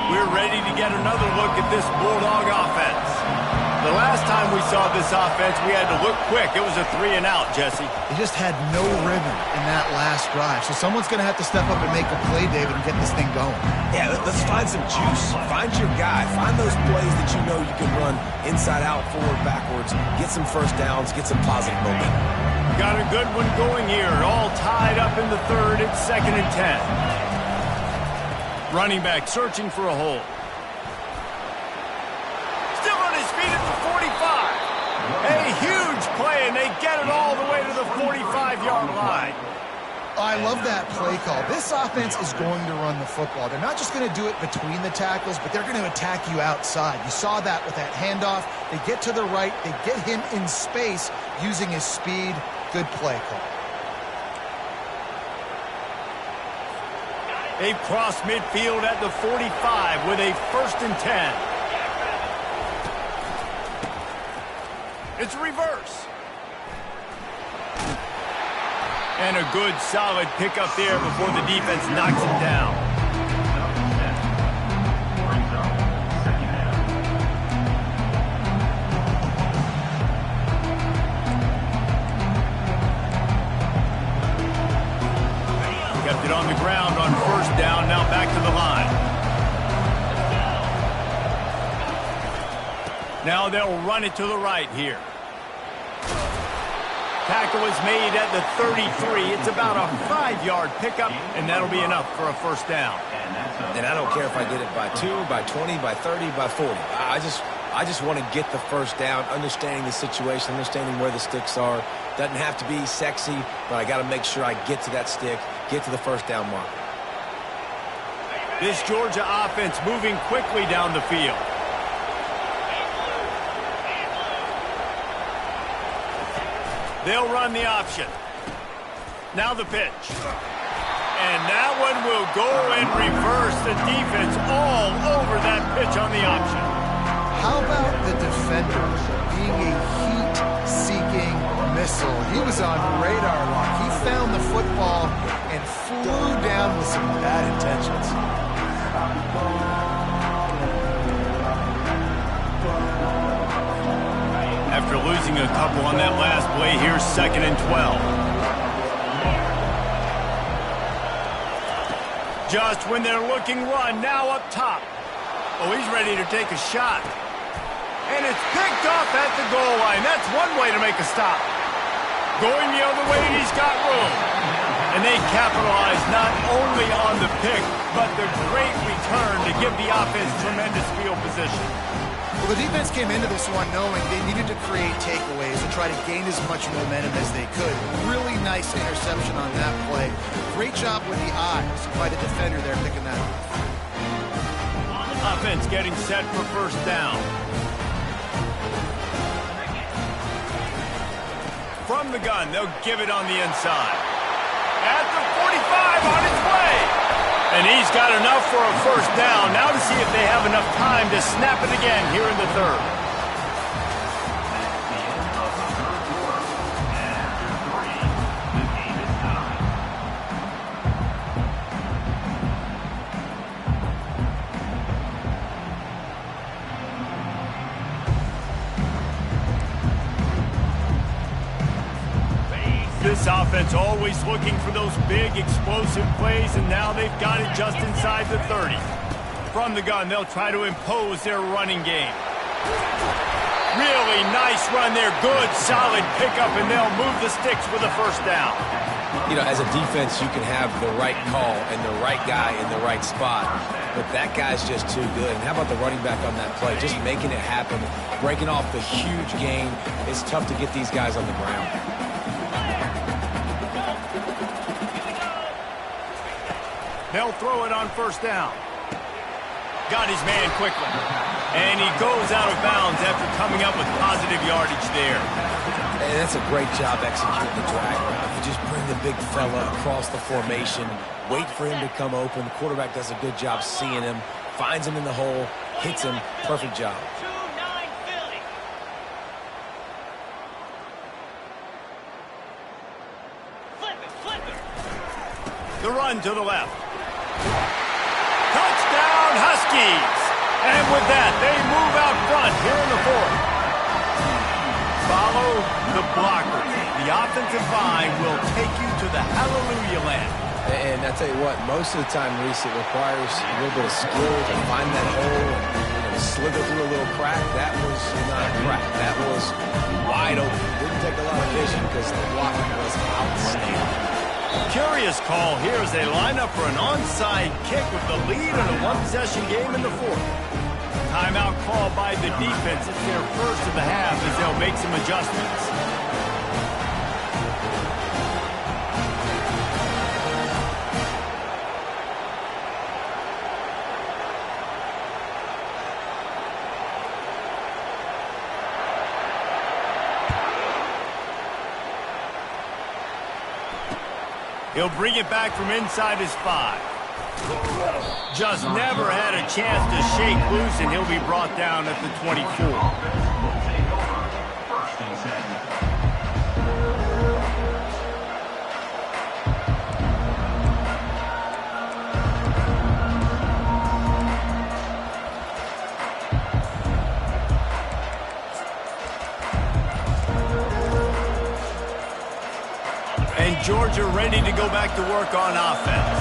We're ready to get another look at this Bulldog offense. The last time we saw this offense, we had to look quick. It was a 3-and-out, Jesse. They just had no rhythm in that last drive. So someone's going to have to step up and make a play, David, and get this thing going. Yeah, let's find some juice. Find your guy. Find those plays that you know you can run inside out, forward, backwards. Get some first downs. Get some positive momentum. Got a good one going here. All tied up in the 3rd. It's 2nd and 10. Running back searching for a hole. Still on his feet at the 45. A huge play, and they get it all the way to the 45-yard line. I love that play call. This offense is going to run the football. They're not just going to do it between the tackles, but they're going to attack you outside. You saw that with that handoff. They get to the right. They get him in space using his speed. Good play call. They've crossed midfield at the 45 with a 1st and 10. It's a reverse. And a good, solid pickup there before the defense knocks him down. Kept it on the ground on 1st down, now back to the line. Now they'll run it to the right here. Tackle is made at the 33. It's about a 5-yard pickup, and that'll be enough for a first down. And I don't care if I get it by 2, by 20, by 30, by 40. I just want to get the first down, understanding the situation, understanding where the sticks are. Doesn't have to be sexy, but I got to make sure I get to that stick, get to the first down mark. This Georgia offense moving quickly down the field. They'll run the option. Now the pitch. And that one will go in reverse. The defense all over that pitch on the option. How about the defender being a heat-seeking missile? He was on radar lock. He found the football and flew down with some bad intentions. After losing a couple on that last play, here's 2nd and 12. Just when they're looking run, now up top. Oh, he's ready to take a shot. And it's picked off at the goal line. That's one way to make a stop. Going the other way, he's got room. And they capitalize not only on the pick, but the great return to give the offense tremendous field position. Well, the defense came into this one knowing they needed to create takeaways and try to gain as much momentum as they could. Really nice interception on that play. Great job with the eyes by the defender there picking that up. Offense getting set for first down. From the gun, they'll give it on the inside. At the 45, on its way. And he's got enough for a first down. Now to see if they have enough time to snap it again here in the third. This offense always looking for those big, explosive plays, and now they've got it just inside the 30. From the gun, they'll try to impose their running game. Really nice run there. Good, solid pickup, and they'll move the sticks for the first down. You know, as a defense, you can have the right call and the right guy in the right spot, but that guy's just too good. And how about the running back on that play? Just making it happen, breaking off the huge gain. It's tough to get these guys on the ground. They'll throw it on first down. Got his man quickly. And he goes out of bounds after coming up with positive yardage there. And that's a great job executing the drag route. You just bring the big fella across the formation, wait for him to come open. The quarterback does a good job seeing him, finds him in the hole, hits him. Perfect job. The run to the left. Touchdown, Huskies! And with that, they move out front here in the fourth. Follow the blockers. The offensive line will take you to the hallelujah land. And I tell you what, most of the time, Reese, it requires a little bit of skill to find that hole and slither through a little crack. That was not a crack. That was wide open. Didn't take a lot of vision because the blocking was outstanding. Curious call here as they line up for an onside kick with the lead in a one-possession game in the fourth. Timeout call by the defense. It's their first of the half as they'll make some adjustments. He'll bring it back from inside his 5. Just never had a chance to shake loose, and he'll be brought down at the 24. And Georgia ready to go back to work on offense.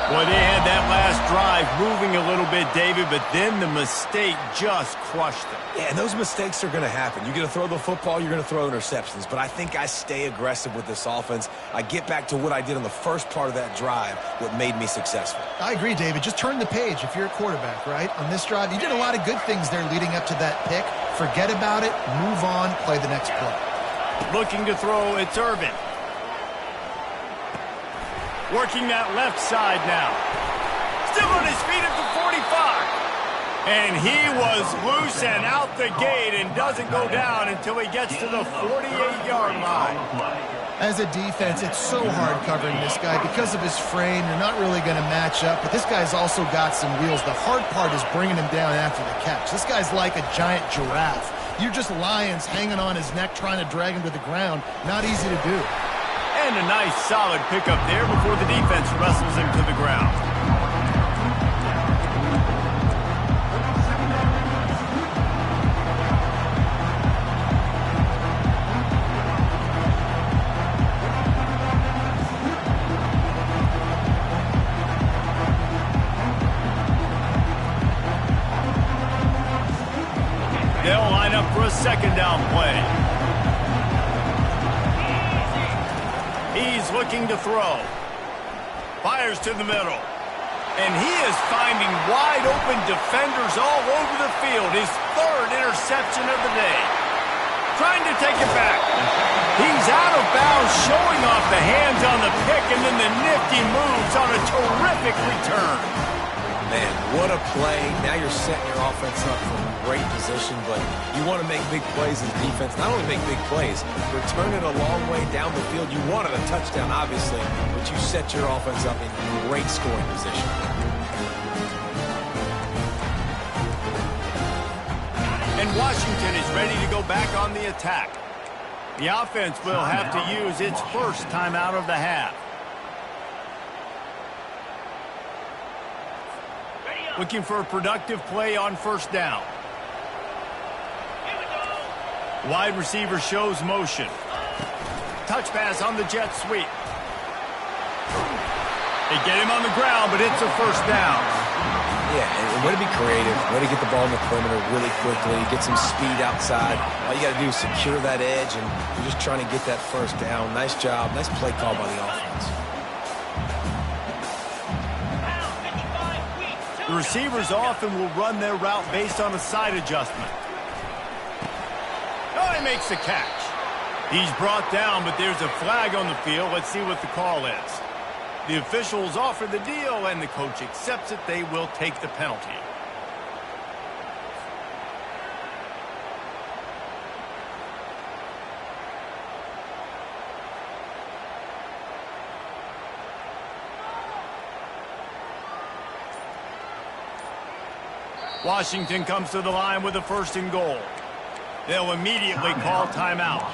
Boy, they had that last drive moving a little bit, David, but then the mistake just crushed them. Yeah, and those mistakes are going to happen. You're going to throw the football, you're going to throw interceptions, but I think I stay aggressive with this offense. I get back to what I did on the first part of that drive, what made me successful. I agree, David. Just turn the page if you're a quarterback, right? On this drive, you did a lot of good things there leading up to that pick. Forget about it, move on, play the next play. Looking to throw, it's Irvin. Working that left side now. Still on his feet at the 45. And he was loose and out the gate and doesn't go down until he gets to the 48-yard line. As a defense, it's so hard covering this guy. Because of his frame, you're not really going to match up. But this guy's also got some wheels. The hard part is bringing him down after the catch. This guy's like a giant giraffe. You're just lions hanging on his neck trying to drag him to the ground. Not easy to do. And a nice solid pickup there before the defense wrestles him to the ground. They'll line up for a second down play. He's looking to throw. Fires to the middle. And he is finding wide-open defenders all over the field. His third interception of the day. Trying to take it back. He's out of bounds, showing off the hands on the pick, and then the nifty moves on a terrific return. Man, what a play. Now you're setting your offense up for a great position, but you want to make big plays as defense. Not only make big plays, return it a long way down the field. You wanted a touchdown, obviously, but you set your offense up in great scoring position. And Washington is ready to go back on the attack. The offense will have to use its first timeout of the half. Looking for a productive play on first down. Wide receiver shows motion. Touch pass on the jet sweep. They get him on the ground, but it's a first down. Yeah, and way to be creative, way to get the ball in the perimeter really quickly, get some speed outside. All you got to do is secure that edge, and you're just trying to get that first down. Nice job, nice play call by the offense. The receivers often will run their route based on a side adjustment. Oh, he makes the catch. He's brought down, but there's a flag on the field. Let's see what the call is. The officials offer the deal, and the coach accepts it. They will take the penalty. Washington comes to the line with a first and goal. They'll immediately call timeout.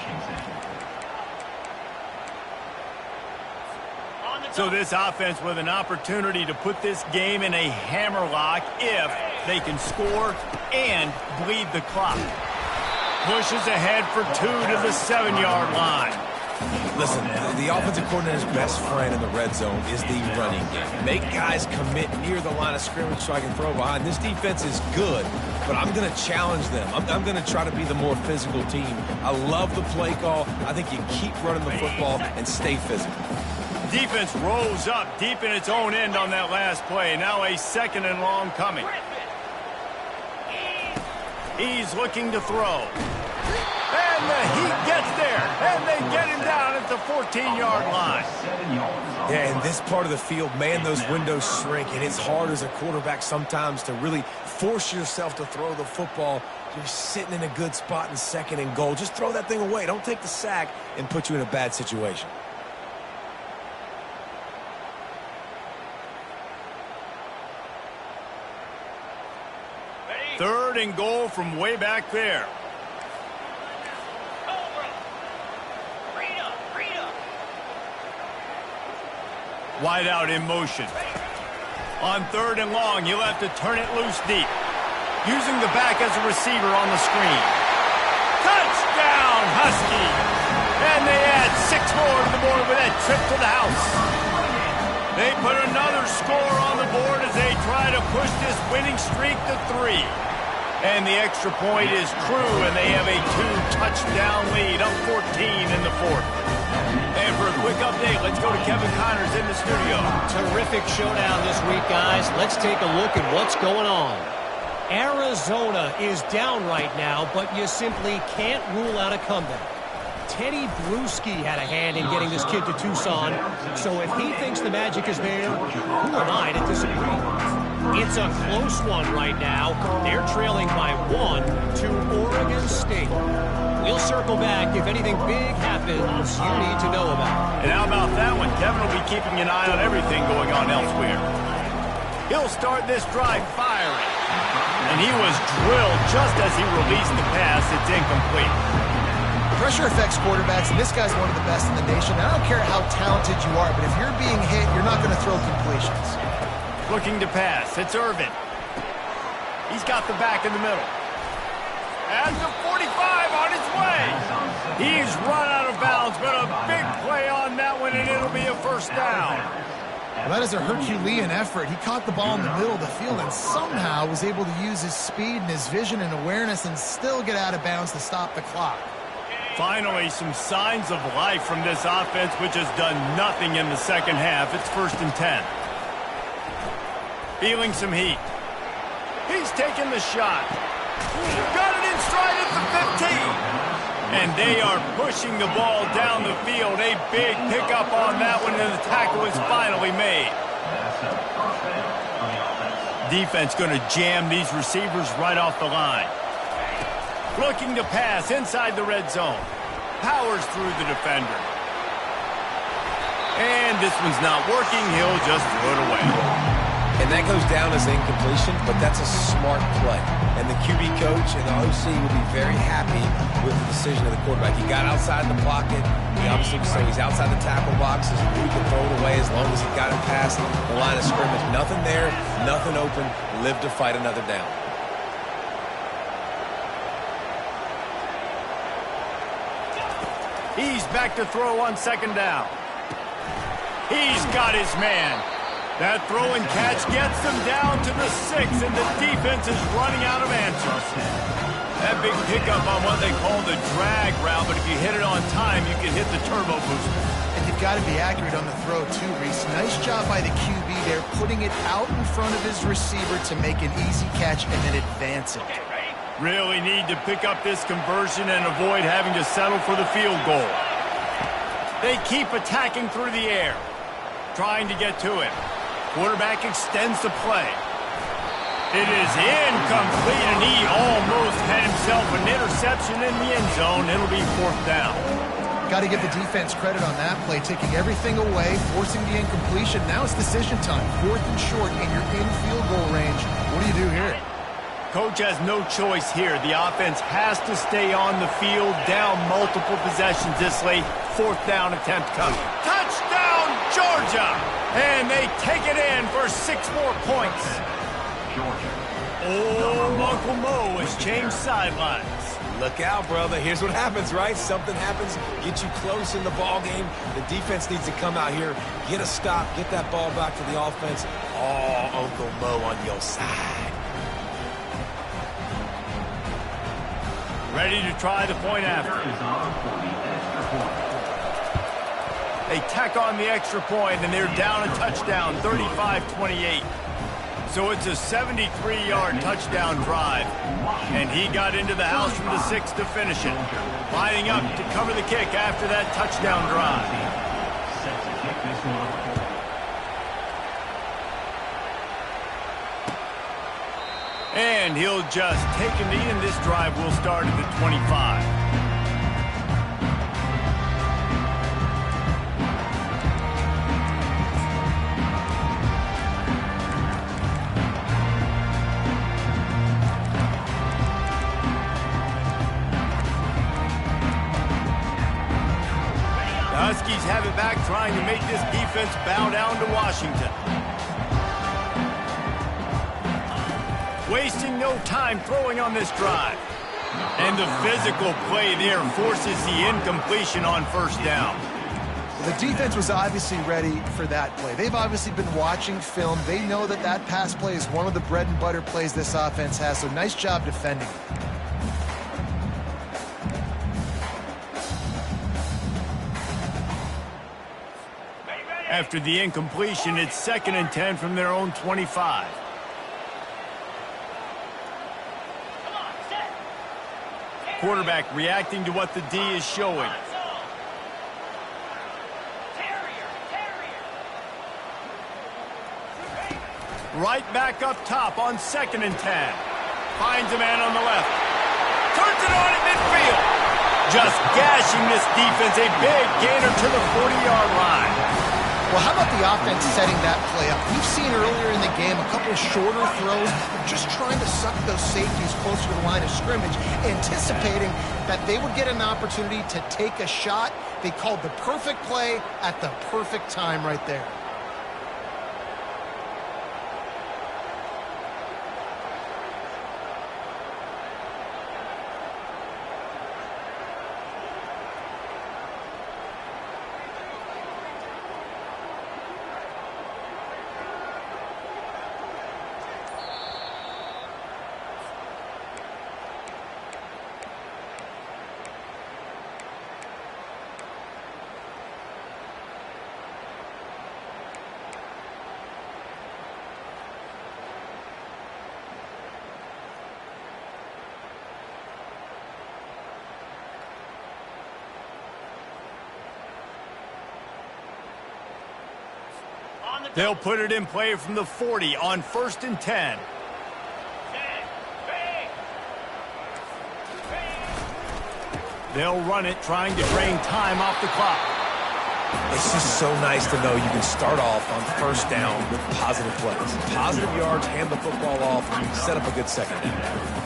So this offense with an opportunity to put this game in a hammerlock if they can score and bleed the clock. Pushes ahead for 2 to the 7-yard line. Listen, the offensive coordinator's best friend in the red zone is the running game. Make guys commit near the line of scrimmage so I can throw behind. This defense is good, but I'm going to challenge them. I'm going to try to be the more physical team. I love the play call. I think you keep running the football and stay physical. Defense rolls up deep in its own end on that last play. Now a second and long coming. He's looking to throw. And the Heat gets there, and they get him down at the 14-yard line. Yeah, in this part of the field, man, those windows shrink, and it's hard as a quarterback sometimes to really force yourself to throw the football. You're sitting in a good spot in second and goal. Just throw that thing away. Don't take the sack and put you in a bad situation. Third and goal from way back there. Wide out in motion. On third and long, you'll have to turn it loose deep. Using the back as a receiver on the screen. Touchdown, Husky! And they add 6 more to the board with that trip to the house. They put another score on the board as they try to push this winning streak to 3. And the extra point is true, and they have a 2-touchdown lead, up 14 in the fourth. And for a quick update, let's go to Kevin Connors in the studio. Terrific showdown this week, guys. Let's take a look at what's going on. Arizona is down right now, but you simply can't rule out a comeback. Teddy Bruschi had a hand in getting this kid to Tucson, so if he thinks the magic is there, who am I to disagree? It's a close one right now. They're trailing by 1 to Oregon State. We'll circle back if anything big happens you need to know about. And how about that one? Kevin will be keeping an eye on everything going on elsewhere. He'll start this drive firing. And he was drilled just as he released the pass. It's incomplete. Pressure affects quarterbacks, and this guy's one of the best in the nation. I don't care how talented you are, but if you're being hit, you're not going to throw completions. Looking to pass. It's Irvin. He's got the back in the middle. At the 45 on his way. He's run out of bounds, but a big play on that one, and it'll be a first down. Well, that is a Herculean effort. He caught the ball in the middle of the field and somehow was able to use his speed and his vision and awareness and still get out of bounds to stop the clock. Finally, some signs of life from this offense, which has done nothing in the second half. It's 1st and 10. feeling some heat. He's taking the shot. Got it in stride at the 15. And they are pushing the ball down the field. A big pickup on that one, and the tackle is finally made. Defense going to jam these receivers right off the line. Looking to pass inside the red zone. Powers through the defender. And this one's not working. He'll just throw it away. And that goes down as incompletion, but that's a smart play. And the QB coach and the OC will be very happy with the decision of the quarterback. He got outside the pocket. He obviously so he's outside the tackle boxes. He can throw it away as long as he got it past the line of scrimmage. Nothing there, nothing open. Live to fight another down. He's back to throw on second down. He's got his man. That throw and catch gets them down to the 6, and the defense is running out of answers. That big pickup on what they call the drag route, but if you hit it on time, you can hit the turbo booster. And you've got to be accurate on the throw, too, Reese. Nice job by the QB there, putting it out in front of his receiver to make an easy catch and then advance it. Really need to pick up this conversion and avoid having to settle for the field goal. They keep attacking through the air, trying to get to it. Quarterback extends the play. It is incomplete, and he almost had himself an interception in the end zone. It'll be 4th down. Got to give the defense credit on that play, taking everything away, forcing the incompletion. Now it's decision time. 4th and short, and you're in field goal range. What do you do here? Coach has no choice here. The offense has to stay on the field, down multiple possessions this late. 4th down attempt coming. Touchdown, Georgia! And they take it in for 6 more points. Oh, Uncle Mo has changed sidelines. Look out, brother. Here's what happens, right? Something happens, get you close in the ball game. The defense needs to come out here, get a stop, get that ball back to the offense. Oh, Uncle Mo on your side. Ready to try the point after. They tack on the extra point, and they're down a touchdown, 35-28. So it's a 73-yard touchdown drive. And he got into the house from the 6 to finish it. Lining up to cover the kick after that touchdown drive. And he'll just take a knee, and this drive will start at the 25. Huskies have it back, trying to make this defense bow down to Washington. Wasting no time throwing on this drive. And the physical play there forces the incompletion on 1st down. The defense was obviously ready for that play. They've obviously been watching film. They know that that pass play is one of the bread and butter plays this offense has, so nice job defending. After the incompletion, it's 2nd and 10 from their own 25. Quarterback reacting to what the D is showing. Right back up top on 2nd and 10. Finds a man on the left. Turns it on at midfield. Just gashing this defense. A big gainer to the 40-yard line. Well, how about the offense setting that play up? We've seen earlier in the game a couple of shorter throws, just trying to suck those safeties closer to the line of scrimmage, anticipating that they would get an opportunity to take a shot. They called the perfect play at the perfect time right there. They'll put it in play from the 40 on 1st and 10. They'll run it, trying to drain time off the clock. It's just so nice to know you can start off on 1st down with positive plays. Positive yards, hand the football off, and set up a good 2nd down.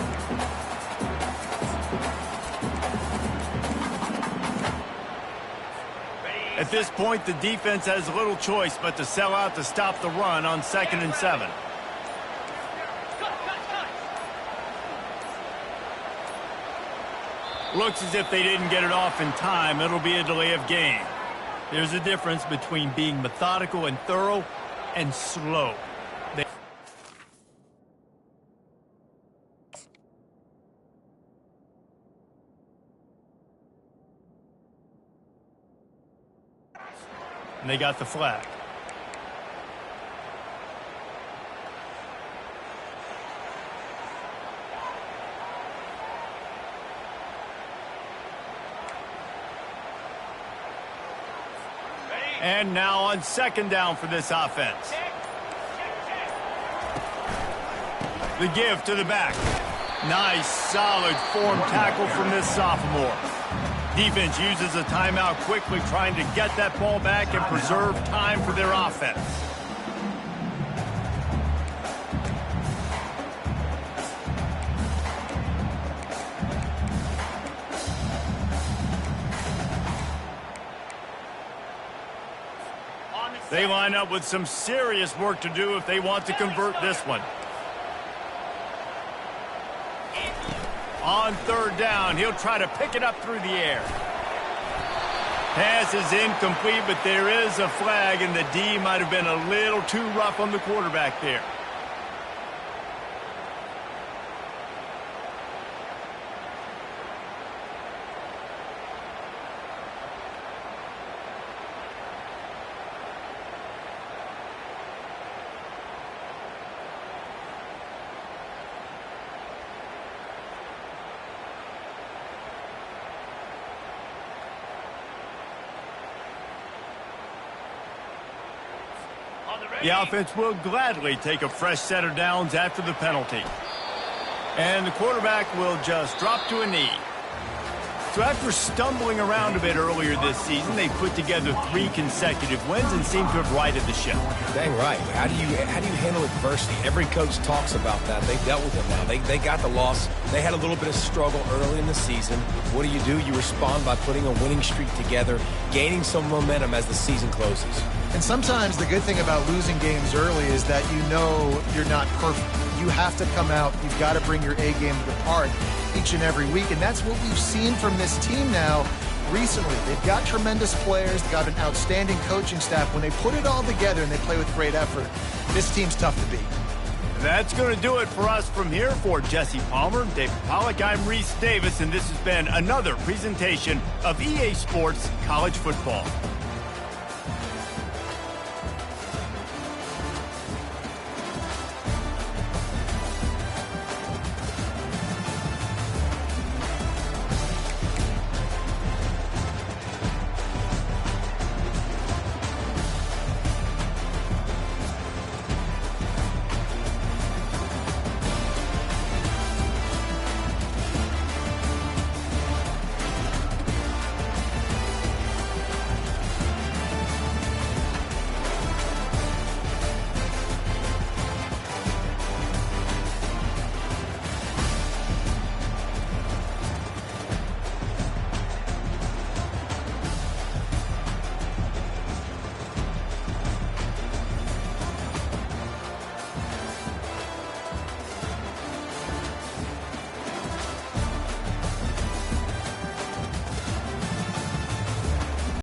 At this point, the defense has little choice but to sell out to stop the run on 2nd and 7. Looks as if they didn't get it off in time. It'll be a delay of game. There's a difference between being methodical and thorough and slow. And they got the flag. And now on 2nd down for this offense. The give to the back. Nice, solid form tackle from this sophomore. Defense uses a timeout quickly, trying to get that ball back and preserve time for their offense. They line up with some serious work to do if they want to convert this one. On 3rd down, he'll try to pick it up through the air. Pass is incomplete, but there is a flag, and the D might have been a little too rough on the quarterback there. The offense will gladly take a fresh set of downs after the penalty. And the quarterback will just drop to a knee. So after stumbling around a bit earlier this season, they put together 3 consecutive wins and seem to have righted the ship. Dang right. How do you handle adversity? Every coach talks about that. They've dealt with it now. They got the loss. They had a little bit of struggle early in the season. What do? You respond by putting a winning streak together, gaining some momentum as the season closes. And sometimes the good thing about losing games early is that you know you're not perfect. You have to come out. You've got to bring your A game to the park each and every week. And that's what we've seen from this team now recently. They've got tremendous players. They've got an outstanding coaching staff. When they put it all together and they play with great effort, this team's tough to beat. That's going to do it for us from here. For Jesse Palmer, David Pollack, I'm Reese Davis, and this has been another presentation of EA Sports College Football.